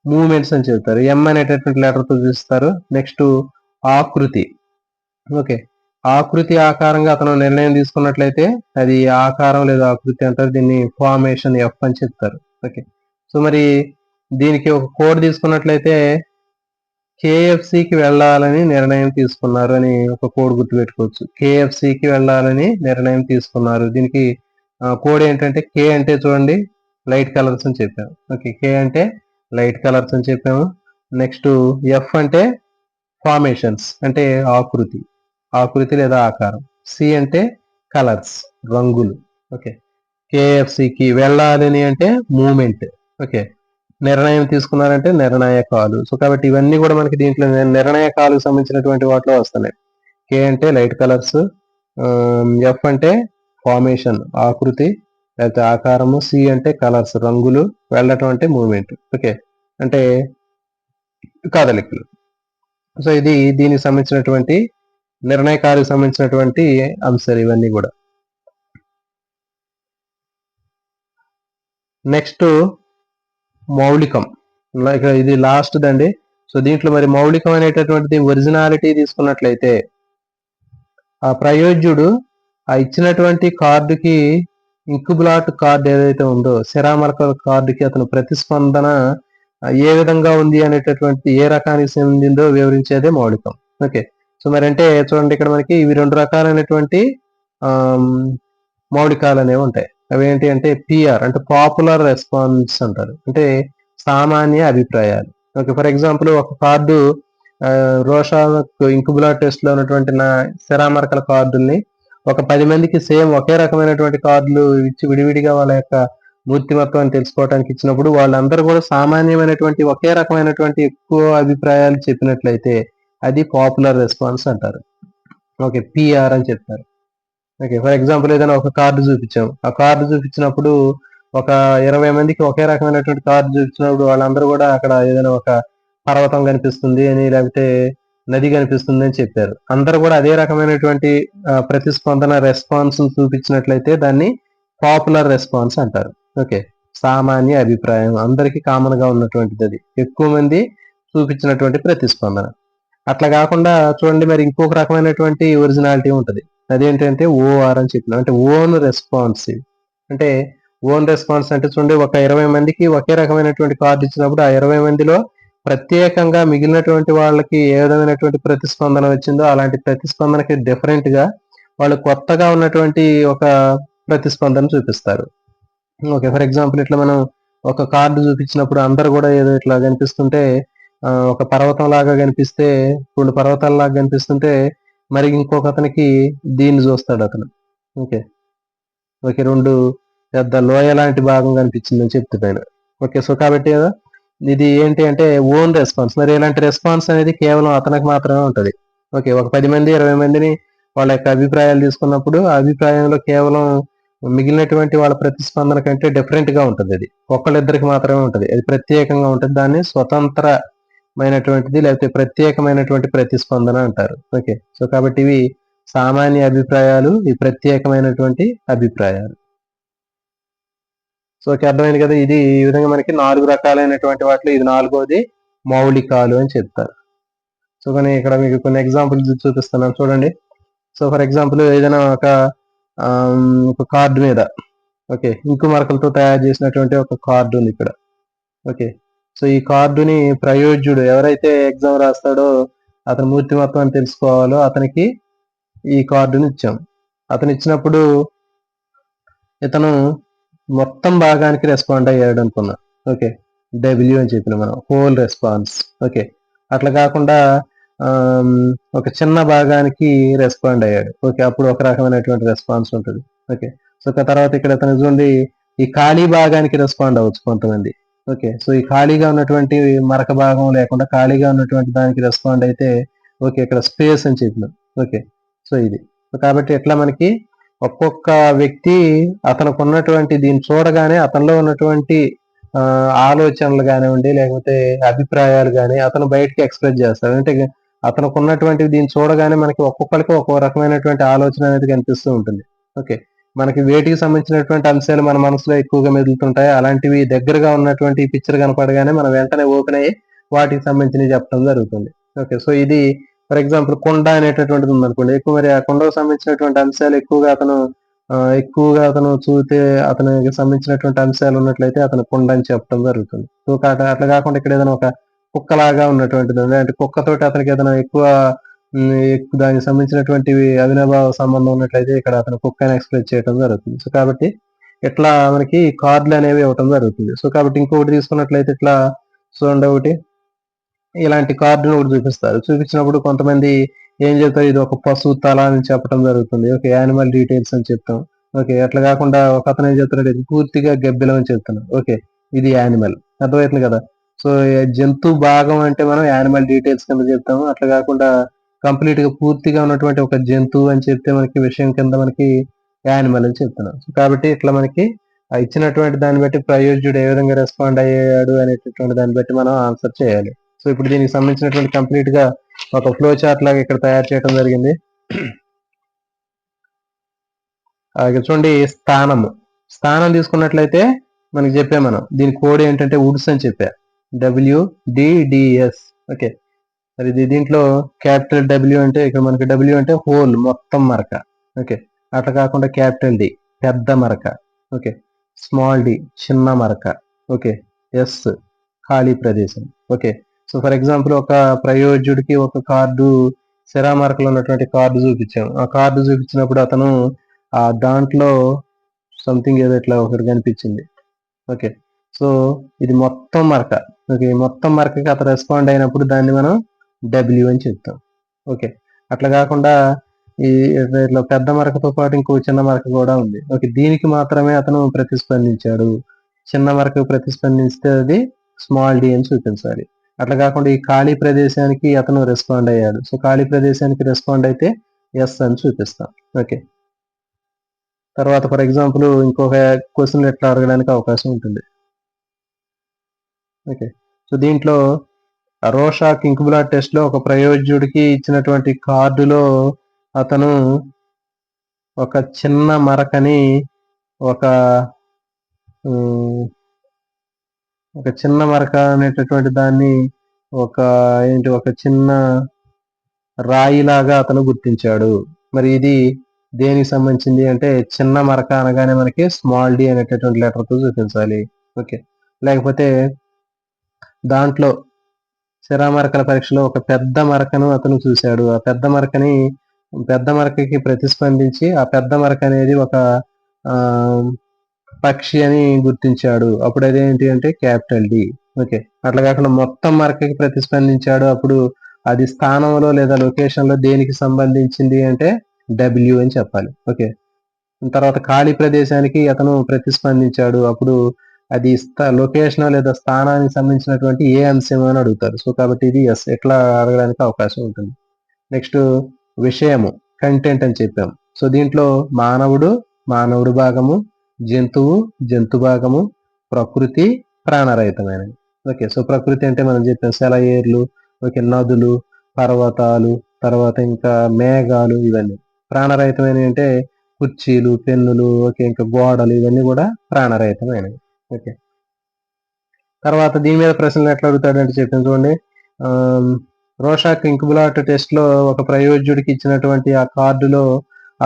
[SPEAKER 1] మూవ్మెంట్స్ అని చెప్తారు, ఎం అనేటటువంటి లెటర్ తో చూస్తారు. నెక్స్ట్ ఆకృతి. ఓకే, ఆకృతి ఆకారంగా అతను నిర్ణయం తీసుకున్నట్లయితే అది ఆకారం లేదా ఆకృతి అంటారు. దీన్ని ఫార్మేషన్ ఎఫ్ అని చెప్తారు. ఓకే, సో మరి దీనికి ఒక కోడ్ తీసుకున్నట్లయితే KFCకి వెళ్ళాలని నిర్ణయం తీసుకున్నారు అని ఒక కోడ్ గుర్తుపెట్టుకోవచ్చు. KFCకి వెళ్ళాలని నిర్ణయం తీసుకున్నారు. దీనికి కోడ్ ఏంటంటే కే అంటే చూడండి లైట్ కలర్స్ అని చెప్పాము. ఓకే, కే అంటే లైట్ కలర్స్ అని చెప్పాము. నెక్స్ట్ ఎఫ్ అంటే ఫార్మేషన్స్ అంటే ఆకృతి లేదా ఆకారం. సి అంటే కలర్స్, రంగులు. ఓకే, KFCకి వెళ్ళాలని అంటే మూమెంట్. ఓకే, నిర్ణయం తీసుకున్నారంటే నిర్ణాయకాలు. సో కాబట్టి ఇవన్నీ కూడా మనకి దీంట్లో నిర్ణాయకాలకు సంబంధించినటువంటి వాటిలో వస్తున్నాయి. కే అంటే లైట్ కలర్స్, ఎఫ్ అంటే ఫార్మేషన్ ఆకృతి లేకపోతే ఆకారము, సి అంటే కలర్స్ రంగులు, వెళ్ళటం అంటే మూమెంట్. ఓకే, అంటే కదలికలు. సో ఇది దీనికి సంబంధించినటువంటి నిర్ణయకాలకు సంబంధించినటువంటి అంశాలు ఇవన్నీ కూడా. నెక్స్ట్ మౌలికం, ఇది లాస్ట్ దండి. సో దీంట్లో మరి మౌలికం అనేటటువంటిది ఒరిజినాలిటీ తీసుకున్నట్లయితే ఆ ప్రయోజ్యుడు ఆ ఇచ్చినటువంటి కార్డుకి ఇంకుబ్లాట్ కార్డు ఏదైతే ఉందో శరామరక కార్డుకి అతను ప్రతిస్పందన ఏ విధంగా ఉంది అనేటటువంటి ఏ రకానికి చెందిందో వివరించేదే మౌలికం. ఓకే, సో మరి అంటే చూడండి ఇక్కడ మనకి ఇవి 2 రకాలైనటువంటి మౌలికాలు అనేవి ఉంటాయి. అవి ఏంటి అంటే PR అంటే పాపులర్ రెస్పాన్స్ అంటారు, అంటే సామాన్య అభిప్రాయాలు. ఓకే, ఫర్ ఎగ్జాంపుల్ ఒక కార్డు రోషా ఇంకుబ్లాట్ టెస్ట్ లో ఉన్నటువంటి శరామరకల కార్డుల్ని ఒక 10 మందికి సేమ్ ఒకే రకమైనటువంటి కార్డులు ఇచ్చి విడివిడిగా వాళ్ళ యొక్క మూర్తిమత్వాన్ని తెలుసుకోవడానికి ఇచ్చినప్పుడు వాళ్ళందరూ కూడా సామాన్యమైనటువంటి ఒకే రకమైనటువంటి ఎక్కువ అభిప్రాయాలు చెప్పినట్లయితే అది పాపులర్ రెస్పాన్స్ అంటారు. ఓకే, PR అని చెప్తారు. ఓకే, ఫర్ ఎగ్జాంపుల్ ఏదైనా ఒక కార్డు చూపించాం, ఆ కార్డు చూపించినప్పుడు ఒక 20 మందికి ఒకే రకమైనటువంటి కార్డు చూపించినప్పుడు వాళ్ళందరూ కూడా అక్కడ ఏదైనా ఒక పర్వతం కనిపిస్తుంది అని లేకపోతే నది కనిపిస్తుంది అని చెప్పారు. అందరూ కూడా అదే రకమైనటువంటి ప్రతిస్పందన రెస్పాన్స్ చూపించినట్లయితే దాన్ని పాపులర్ రెస్పాన్స్ అంటారు. ఓకే, సామాన్య అభిప్రాయం అందరికీ కామన్ గా ఉన్నటువంటిది, అది ఎక్కువ మంది చూపించినటువంటి ప్రతిస్పందన. అట్లా కాకుండా చూడండి మరి ఇంకొక రకమైనటువంటి ఒరిజినాలిటీ ఉంటుంది, అదేంటంటే OR అని చెప్పిన, అంటే ఓన్ రెస్పాన్సివ్. అంటే ఓన్ రెస్పాన్స్ అంటే చూడండి ఒక 20 మందికి ఒకే రకమైనటువంటి కార్డు ఇచ్చినప్పుడు ఆ 20 మందిలో ప్రత్యేకంగా మిగిలినటువంటి వాళ్ళకి ఏ విధమైనటువంటి ప్రతిస్పందన వచ్చిందో అలాంటి ప్రతిస్పందనకి డిఫరెంట్ గా వాళ్ళు కొత్తగా ఉన్నటువంటి ఒక ప్రతిస్పందన చూపిస్తారు. ఓకే. ఫర్ ఎగ్జాంపుల్ ఇట్లా మనం ఒక కార్డ్ చూపించినప్పుడు అందరూ కూడా ఏదో ఇట్లా కనిపిస్తుంటే ఒక పర్వతం లాగా కనిపిస్తే 2 పర్వతాలలాగా కనిపిస్తుంటే మరి ఇంకొక అతనికి దీన్ని చూస్తాడు అతను. ఓకే. ఓకే. 2 పెద్ద లోయ లాంటి భాగం కనిపించిందని చెప్తున్నాడు. ఓకే. సో కాబట్టి ఇది ఏంటి అంటే ఓన్ రెస్పాన్స్. మరి ఇలాంటి రెస్పాన్స్ అనేది కేవలం అతనికి మాత్రమే ఉంటది. ఓకే. ఒక 10 మంది 20 మందిని వాళ్ళ యొక్క అభిప్రాయాలు తీసుకున్నప్పుడు ఆ అభిప్రాయంలో కేవలం మిగిలినటువంటి వాళ్ళ ప్రతిస్పందన కంటే డిఫరెంట్ గా ఉంటది అది. ఒకళ్ళిద్దరికి మాత్రమే ఉంటది. అది ప్రత్యేకంగా ఉంటది. దాన్ని స్వతంత్రమైనటువంటిది లేకపోతే ప్రత్యేకమైనటువంటి ప్రతిస్పందన అంటారు. ఓకే. సో కాబట్టి ఇవి సామాన్య అభిప్రాయాలు, ఈ ప్రత్యేకమైనటువంటి అభిప్రాయాలు. So okay. అర్థమైంది కదా. ఇది ఈ విధంగా మనకి 4 రకాలైనటువంటి వాటిలో ఇది 4వది మౌలికాలు అని చెప్తారు. సో కానీ ఇక్కడ మీకు కొన్ని ఎగ్జాంపుల్స్ చూపిస్తున్నాను చూడండి. సో ఫర్ ఎగ్జాంపుల్ ఏదైనా ఒక కార్డు మీద ఓకే ఇంకు మరకలతో తయారు చేసినటువంటి ఒక కార్డు ఉంది ఇక్కడ. ఓకే. సో ఈ కార్డుని ప్రయోజ్యుడు ఎవరైతే ఎగ్జామ్ రాస్తాడో అతని మూర్తిమత్వం అని తెలుసుకోవాలో అతనికి ఈ కార్డుని ఇచ్చాం. అతను ఇచ్చినప్పుడు ఇతను మొత్తం భాగానికి రెస్పాండ్ అయ్యాడు అనుకున్నా. ఓకే. డబ్ల్యూ అని చెప్పిన మనం హోల్ రెస్పాన్స్. ఓకే. అట్లా కాకుండా ఒక చిన్న భాగానికి రెస్పాండ్ అయ్యాడు. ఓకే. అప్పుడు ఒక రకమైనటువంటి రెస్పాన్స్ ఉంటుంది. ఓకే. సో తర్వాత ఇక్కడ అతను చూడండి ఈ ఖాళీ భాగానికి రెస్పాండ్ అవ్వచ్చు కొంతమంది. ఓకే. సో ఈ ఖాళీగా ఉన్నటువంటి మరక భాగం లేకుండా ఖాళీగా ఉన్నటువంటి దానికి రెస్పాండ్ అయితే ఓకే ఇక్కడ స్పేస్ అని చెప్పినాం. ఓకే. సో ఇది కాబట్టి ఎట్లా మనకి ఒక్కొక్క వ్యక్తి అతనికి ఉన్నటువంటి దీన్ని చూడగానే అతనిలో ఉన్నటువంటి ఆలోచనలు కానివ్వండి లేకపోతే అభిప్రాయాలు కానీ అతను బయటకి ఎక్స్ప్రెస్ చేస్తాడు. అంటే అతనికి ఉన్నటువంటి దీన్ని చూడగానే మనకి ఒక్కొక్కరికి ఒక్కొక్క రకమైనటువంటి ఆలోచన అనేది కనిపిస్తూ ఉంటుంది. ఓకే. మనకి వేటికి సంబంధించినటువంటి అంశాలు మన మనసులో ఎక్కువగా మెదులుతుంటాయి. అలాంటివి దగ్గరగా ఉన్నటువంటి పిక్చర్ కనపడగానే మనం వెంటనే ఓపెన్ అయ్యి వాటికి సంబంధించినవి చెప్పడం జరుగుతుంది. ఓకే. సో ఇది ఫర్ ఎగ్జాంపుల్ కొండ అనేటటువంటిది ఉందనుకోండి. ఎక్కువ మరి ఆ కొండకు సంబంధించినటువంటి అంశాలు ఎక్కువగా అతను చూస్తే అతనికి సంబంధించినటువంటి అంశాలు ఉన్నట్లయితే అతను కొండ అని చెప్పడం జరుగుతుంది. సో అట్లా కాకుండా ఇక్కడ ఏదైనా ఒక కుక్కలాగా ఉన్నటువంటిది అంటే కుక్కతోటి అతనికి ఏదైనా ఎక్కువ దానికి సంబంధించినటువంటి అవినాభావ సంబంధం ఉన్నట్లయితే ఇక్కడ అతను కుక్క అని ఎక్స్ప్రెస్ చేయడం జరుగుతుంది. సో కాబట్టి ఇట్లా మనకి కార్డులు అనేవి ఇవ్వటం జరుగుతుంది. సో కాబట్టి ఇంకొకటి తీసుకున్నట్లయితే ఇట్లా చూడండి ఒకటి ఇలాంటి కార్డును ఒకటి చూపిస్తారు. చూపించినప్పుడు కొంతమంది ఏం చెప్తారు ఇది ఒక పశువు తల అని చెప్పడం జరుగుతుంది. ఓకే. యానిమల్ డీటెయిల్స్ అని చెప్తాం. ఓకే. అట్లా కాకుండా ఒక అతను ఏం చెప్తున్నాడు పూర్తిగా గబ్బిలం అని చెప్తున్నాడు. ఓకే. ఇది యానిమల్ అర్థమవుతుంది కదా. సో జంతు భాగం అంటే మనం యానిమల్ డీటెయిల్స్ కింద చెప్తాము. అట్లా కాకుండా కంప్లీట్ గా పూర్తిగా ఉన్నటువంటి ఒక జంతువు అని చెప్తే మనకి విషయం కింద మనకి యానిమల్ అని చెప్తున్నాం. సో కాబట్టి ఇట్లా మనకి ఇచ్చినటువంటి దాన్ని బట్టి ప్రయోజ్యుడు ఏ విధంగా రెస్పాండ్ అయ్యాడు అనేటటువంటి దాన్ని బట్టి మనం ఆన్సర్ చేయాలి. సో ఇప్పుడు దీనికి సంబంధించినటువంటి కంప్లీట్ గా ఒక ఫ్లో చార్ట్ లాగా ఇక్కడ తయారు చేయడం జరిగింది. చూడండి స్థానం తీసుకున్నట్లయితే మనకి చెప్పాం మనం దీని కోడ్ ఏంటంటే వుడ్స్ అని చెప్పా WDDS. ఓకే. మరి దీంట్లో క్యాపిటల్ డబ్ల్యూ అంటే ఇక్కడ మనకి డబ్ల్యూ అంటే హోల్ మొత్తం మరక. ఓకే. అట్లా కాకుండా క్యాపిటల్ డి పెద్ద మరక. ఓకే. స్మాల్ డి చిన్న మరక. ఓకే. ఎస్ ఖాళీ ప్రదేశం. ఓకే. సో ఫర్ ఎగ్జాంపుల్ ఒక ప్రయోజ్యుడికి ఒక కార్డు శరామరకలో ఉన్నటువంటి కార్డు చూపించాము. ఆ కార్డు చూపించినప్పుడు అతను ఆ దాంట్లో సంథింగ్ ఏదో ఇట్లా ఒకటి కనిపించింది. ఓకే. సో ఇది మొత్తం మరక. ఓకే. మొత్తం మరకకి అతను రెస్పాండ్ అయినప్పుడు దాన్ని మనం డబ్ల్యూ అని చెప్తాం. ఓకే. అట్లా కాకుండా ఈ ఇట్లా పెద్ద మరకతో పాటు ఇంకో చిన్న మరక కూడా ఉంది. ఓకే. దీనికి మాత్రమే అతను ప్రతిస్పందించాడు. చిన్న మరకకు ప్రతిస్పందిస్తే అది స్మాల్ డి అని చూపించాలి. అట్లా కాకుండా ఈ ఖాళీ ప్రదేశానికి అతను రెస్పాండ్ అయ్యాడు. సో ఖాళీ ప్రదేశానికి రెస్పాండ్ అయితే ఎస్ అని చూపిస్తాం. ఓకే. తర్వాత ఫర్ ఎగ్జాంపుల్ ఇంకొక క్వశ్చన్ ఎట్లా అడగడానికి అవకాశం ఉంటుంది. ఓకే. సో దీంట్లో రోషాక్ ఇంక్యుబులార్ టెస్ట్ లో ఒక ప్రయోజ్యుడికి ఇచ్చినటువంటి కార్డులో అతను ఒక చిన్న మరకని ఒక చిన్న మరక అనేటటువంటి దాన్ని ఒక చిన్న రాయిలాగా అతను గుర్తించాడు. మరి ఇది దేనికి సంబంధించింది అంటే చిన్న మరక అనగానే మనకి స్మాల్ డి అనేటటువంటి లెటర్తో చూపించాలి. ఓకే. లేకపోతే దాంట్లో సిరా మరకల పరీక్షలో ఒక పెద్ద మరకను అతను చూశాడు. ఆ పెద్ద మరకకి ప్రతిస్పందించి ఆ పెద్ద మరక అనేది ఒక పక్షి అని గుర్తించాడు. అప్పుడు అదేంటి అంటే క్యాపిటల్ డి. ఓకే, అట్లా కాకుండా మొత్తం మరకకి ప్రతిస్పందించాడు, అప్పుడు అది స్థానంలో లేదా లొకేషన్ లో దేనికి సంబంధించింది అంటే డబ్ల్యూ అని చెప్పాలి. ఓకే, తర్వాత ఖాళీ ప్రదేశానికి అతను ప్రతిస్పందించాడు, అప్పుడు అది లొకేషన్ లేదా స్థానానికి సంబంధించినటువంటి ఏ అంశం అని అడుగుతారు. సో కాబట్టి ఇది ఎస్ ఎట్లా అడగడానికి అవకాశం ఉంటుంది. నెక్స్ట్ విషయము, కంటెంట్ అని చెప్పాం. సో దీంట్లో మానవుడు భాగము, జంతు భాగము, ప్రకృతి ప్రాణరహితమైనది. ఓకే, సో ప్రకృతి అంటే మనం చెప్పాం సెలయేర్లు, ఓకే, నదులు, పర్వతాలు, తర్వాత ఇంకా మేఘాలు, ఇవన్నీ. ప్రాణరహితమైనవి అంటే కుర్చీలు, పెన్నులు, ఓకే, ఇంకా గోడలు, ఇవన్నీ కూడా ప్రాణరహితమైనవి. ఓకే, తర్వాత దీని మీద ప్రశ్నలు ఎట్లా అడుగుతాడంటే చెప్పాను చూడండి. రోషాక్ ఇంకుబ్లాట్ టెస్ట్ లో ఒక ప్రయోజ్యుడికి ఇచ్చినటువంటి ఆ కార్డులో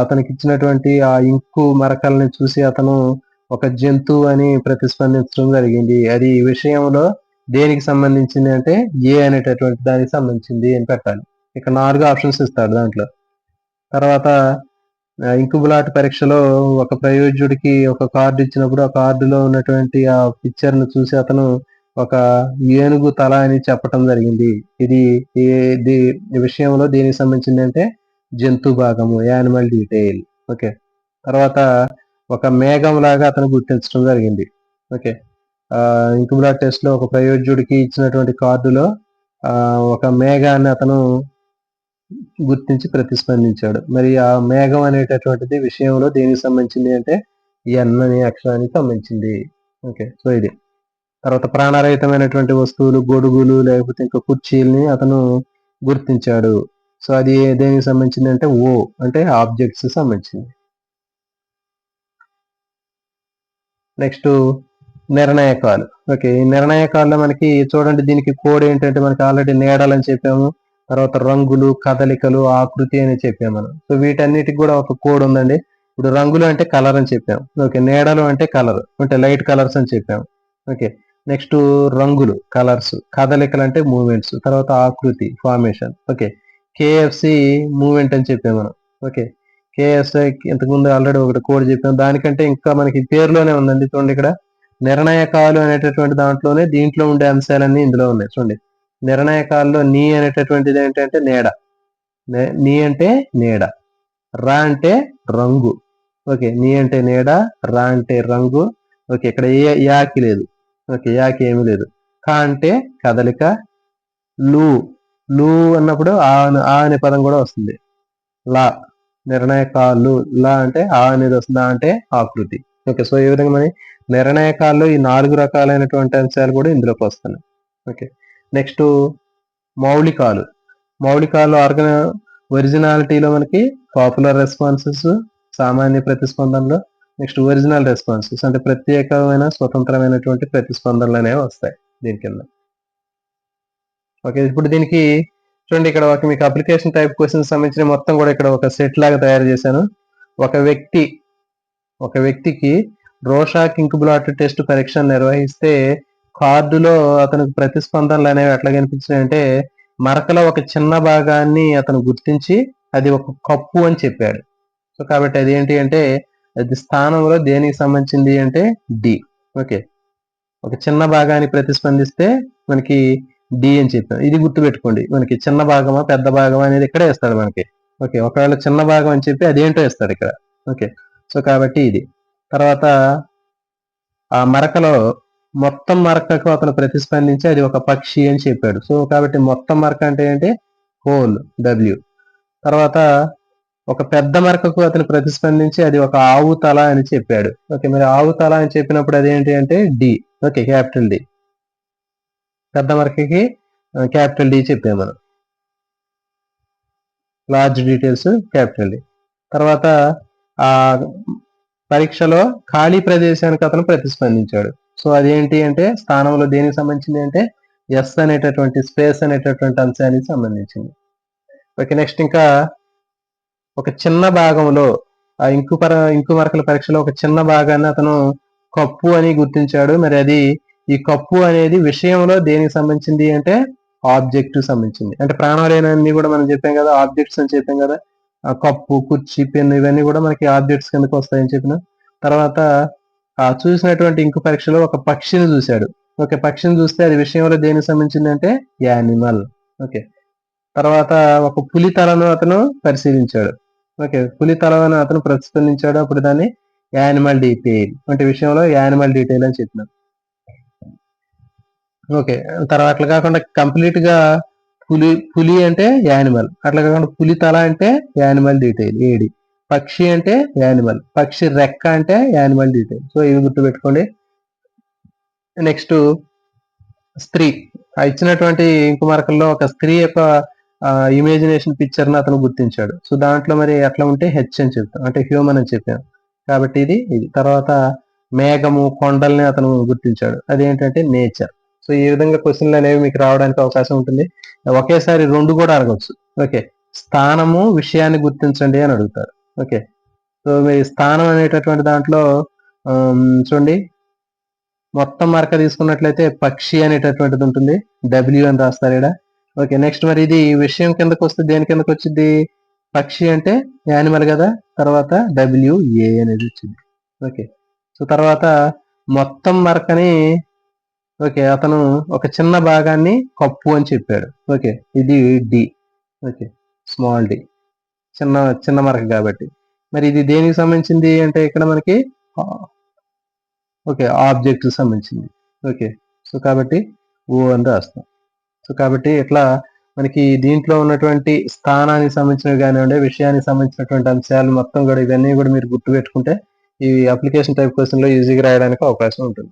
[SPEAKER 1] అతనికి ఇచ్చినటువంటి ఆ ఇంకు మరకల్ని చూసి అతను ఒక జంతువు అని ప్రతిస్పందించడం జరిగింది. అది విషయంలో దేనికి సంబంధించింది అంటే ఏ అనేటటువంటి దానికి సంబంధించింది అని పెట్టాలి. ఇక 4 ఆప్షన్స్ ఇస్తాడు దాంట్లో. తర్వాత ఇంకుబ్లాట్ పరీక్షలో ఒక ప్రయోజ్యుడికి ఒక కార్డు ఇచ్చినప్పుడు ఆ కార్డులో ఉన్నటువంటి ఆ పిక్చర్ ను చూసి అతను ఒక ఏనుగు తల అని చెప్పటం జరిగింది. ఇది విషయంలో దేనికి సంబంధించింది అంటే జంతు భాగము, యానిమల్ డీటెయిల్. ఓకే, తర్వాత ఒక మేఘం లాగా అతను గుర్తించడం జరిగింది. ఓకే, ఇంకుబ్లాట్ టెస్ట్ లో ఒక ప్రయోజ్యుడికి ఇచ్చినటువంటి కార్డులో ఒక మేఘాన్ని అతను గుర్తించి ప్రతిస్పందించాడు. మరి ఆ మేఘం అనేటటువంటిది విషయంలో దేనికి సంబంధించింది అంటే ఎన్ అనే అక్షరానికి సంబంధించింది. ఓకే, సో ఇది. తర్వాత ప్రాణరహితమైనటువంటి వస్తువులు, గొడుగులు, లేకపోతే ఇంకా కుర్చీల్ని అతను గుర్తించాడు. సో అది దేనికి సంబంధించింది అంటే ఓ అంటే ఆబ్జెక్ట్స్ సంబంధించింది. నెక్స్ట్ నిర్ణయకాలు. ఓకే, ఈ నిర్ణయకాల్లో మనకి చూడండి, దీనికి కోడ్ ఏంటంటే మనకి ఆల్రెడీ నీడలు అని చెప్పాము, తర్వాత రంగులు, కదలికలు, ఆకృతి అని చెప్పాము మనం. సో వీటన్నిటికి కూడా ఒక కోడ్ ఉందండి. ఇప్పుడు రంగులు అంటే కలర్ అని చెప్పాము. ఓకే, నీడలు అంటే కలర్ అంటే లైట్ కలర్స్ అని చెప్పాము. ఓకే, నెక్స్ట్ రంగులు కలర్స్, కదలికలు అంటే మూమెంట్స్, తర్వాత ఆకృతి ఫార్మేషన్. ఓకే, కేఎఫ్సి మూమెంట్ అని చెప్పాము మనం. ఓకే, కేఎస్ఐ ఇంతకుముందు ఆల్రెడీ ఒకటి కోడ్ చెప్పాం, దానికంటే ఇంకా మనకి పేరులోనే ఉందండి. చూడండి, ఇక్కడ నిర్ణయకాలు అనేటటువంటి దాంట్లోనే దీంట్లో ఉండే అంశాలన్నీ ఇందులో ఉన్నాయి. చూడండి, నిర్ణయకాల్లో నీ అనేటటువంటిది ఏంటంటే నీడ, నీ అంటే నీడ, రా అంటే రంగు. ఓకే, నీ అంటే నీడ, రా అంటే రంగు. ఓకే, ఇక్కడ యాకి లేదు. ఓకే, యాకి ఏమీ లేదు. కా అంటే కదలిక, లు లు అన్నప్పుడు ఆ అనే పదం కూడా వస్తుంది. లా నిర్ణయకాలు, లా అంటే ఆ అనేది వస్తుంది, అంటే ఆకృతి. ఓకే, సో ఈ విధంగా మన నిర్ణయకాల్లో ఈ 4 రకాలైనటువంటి అంశాలు కూడా ఇందులోకి వస్తున్నాయి. Okay, next మౌలికాలు. ఒరిజినాలిటీలో మనకి పాపులర్ రెస్పాన్సెస్, సామాన్య ప్రతిస్పందనలు, నెక్స్ట్ ఒరిజినల్ రెస్పాన్సెస్ అంటే ప్రత్యేకమైన స్వతంత్రమైనటువంటి ప్రతిస్పందనలు అనేవి వస్తాయి దీని కింద. ఓకే, ఇప్పుడు దీనికి చూడండి, ఇక్కడ ఒక మీకు అప్లికేషన్ టైప్ క్వశ్చన్స్ సంబంధించిన మొత్తం కూడా ఇక్కడ ఒక సెట్ లాగా తయారు చేశాను. ఒక వ్యక్తికి రోషాక్ ఇంకుబ్లాట్ టెస్ట్ పరీక్ష నిర్వహిస్తే కార్డులో అతనికి ప్రతిస్పందనలు అనేవి ఎట్లా కనిపించినాయంటే మరకలో ఒక చిన్న భాగాన్ని అతను గుర్తించి అది ఒక కప్పు అని చెప్పాడు. సో కాబట్టి అది ఏంటి అంటే అది స్థానంలో దేనికి సంబంధించింది అంటే డి. ఓకే, ఒక చిన్న భాగాన్ని ప్రతిస్పందిస్తే మనకి డి అని చెప్పాం. ఇది గుర్తుపెట్టుకోండి, మనకి చిన్న భాగమా పెద్ద భాగమా అనేది ఇక్కడే ఇస్తాడు మనకి. ఓకే, ఒకవేళ చిన్న భాగం అని చెప్పి అదేంటో ఇస్తాడు ఇక్కడ. ఓకే, సో కాబట్టి ఇది. తర్వాత ఆ మరకలో మొత్తం మరకకు అతను ప్రతిస్పందించి అది ఒక పక్షి అని చెప్పాడు. సో కాబట్టి మొత్తం మరక అంటే ఏంటి హోల్, డబ్ల్యూ. తర్వాత ఒక పెద్ద మరకకు అతను ప్రతిస్పందించి అది ఒక ఆవు తల అని చెప్పాడు. ఓకే, మరి ఆవు తల అని చెప్పినప్పుడు అదేంటి అంటే డి. Okay, capital D. పెద్ద మరకకి క్యాపిటల్ డి చెప్పాము మనం, లార్జ్ డీటెయిల్స్ క్యాపిటల్ డి. తర్వాత ఆ పరీక్షలో ఖాళీ ప్రదేశానికి అతను ప్రతిస్పందించాడు. సో అదేంటి అంటే స్థానంలో దేనికి సంబంధించింది అంటే ఎస్ అనేటటువంటి స్పేస్ అనేటటువంటి అంశానికి సంబంధించింది. ఓకే, నెక్స్ట్ ఇంకా ఒక చిన్న భాగంలో ఆ ఇంకు మరకల పరీక్షలో ఒక చిన్న భాగాన్ని అతను కప్పు అని గుర్తించాడు. మరి అది ఈ కప్పు అనేది విషయంలో దేనికి సంబంధించింది అంటే ఆబ్జెక్ట్ సంబంధించింది. అంటే ప్రాణాలన్నీ కూడా మనం చెప్పాం కదా, ఆబ్జెక్ట్స్ అని చెప్పాం కదా. ఆ కప్పు, కుర్చీ, పెన్ను ఇవన్నీ కూడా మనకి ఆబ్జెక్ట్స్ కిందకి వస్తాయని చెప్పిన. తర్వాత చూసినటువంటి ఇంకో పరీక్షలో ఒక పక్షిని చూశాడు. ఓకే, పక్షిని చూస్తే అది విషయంలో దేనికి సంబంధించింది అంటే యానిమల్. ఓకే, తర్వాత ఒక పులి తలను అతను పరిశీలించాడు. ఓకే, పులి తలను అతను ప్రతిస్పందించాడు, అప్పుడు దాన్ని యానిమల్ డీటెయిల్ అంటే విషయంలో యానిమల్ డీటెయిల్ అని చెప్పినాం. ఓకే, తర్వాత అట్లా కాకుండా కంప్లీట్ గా పులి అంటే యానిమల్, అట్లా కాకుండా పులి తల అంటే యానిమల్ డీటెయిల్ ఏడి, పక్షి అంటే యానిమల్, పక్షి రెక్క అంటే యానిమల్ డీటెయిల్. సో ఇవి గుర్తుపెట్టుకోండి. నెక్స్ట్ స్త్రీ, ఇచ్చినటువంటి ఇంకు మార్కుల్లో ఒక స్త్రీ యొక్క ఇమేజినేషన్ పిక్చర్ ని అతను గుర్తించాడు. సో దాంట్లో మరి అట్లా ఉంటే హెచ్ అని చెప్తాం, అంటే హ్యూమన్ అని చెప్పాను కాబట్టి ఇది. తర్వాత మేఘము, కొండల్ని అతను గుర్తించాడు, అదేంటంటే నేచర్. సో ఈ విధంగా క్వశ్చన్లు అనేవి మీకు రావడానికి అవకాశం ఉంటుంది. ఒకేసారి రెండు కూడా అడగవచ్చు. ఓకే, స్థానము, విషయాన్ని గుర్తించండి అని అడుగుతారు. ఓకే, సో మీ స్థానం అనేటటువంటి దాంట్లో చూడండి, మొత్తం మార్క తీసుకున్నట్లయితే పక్షి అనేటటువంటిది ఉంటుంది, డబ్ల్యూ అని రాస్తారు ఇక్కడ. ఓకే, నెక్స్ట్ మరి ఇది విషయం కిందకు వస్తే దేని కిందకు వచ్చింది, పక్షి అంటే యానిమల్ కదా, తర్వాత డబ్ల్యూఏ అనేది వచ్చింది. ఓకే, సో తర్వాత మొత్తం మార్కని, ఓకే, అతను ఒక చిన్న భాగాన్ని కప్పు అని చెప్పాడు. ఓకే, ఇది డి. ఓకే, స్మాల్ డి, చిన్న చిన్న మార్క్ కాబట్టి. మరి ఇది దేనికి సంబంధించింది అంటే ఇక్కడ మనకి ఓకే ఆబ్జెక్ట్ సంబంధించింది. ఓకే, సో కాబట్టి ఓ అని రాస్తాం. సో కాబట్టి ఇట్లా మనకి దీంట్లో ఉన్నటువంటి స్థానానికి సంబంధించినవి కానివ్వండి, విషయానికి సంబంధించినటువంటి అంశాలు మొత్తం కూడా ఇవన్నీ కూడా మీరు గుర్తుపెట్టుకుంటే ఈ అప్లికేషన్ టైప్ క్వశ్చన్ లో ఈజీగా రాయడానికి అవకాశం ఉంటుంది.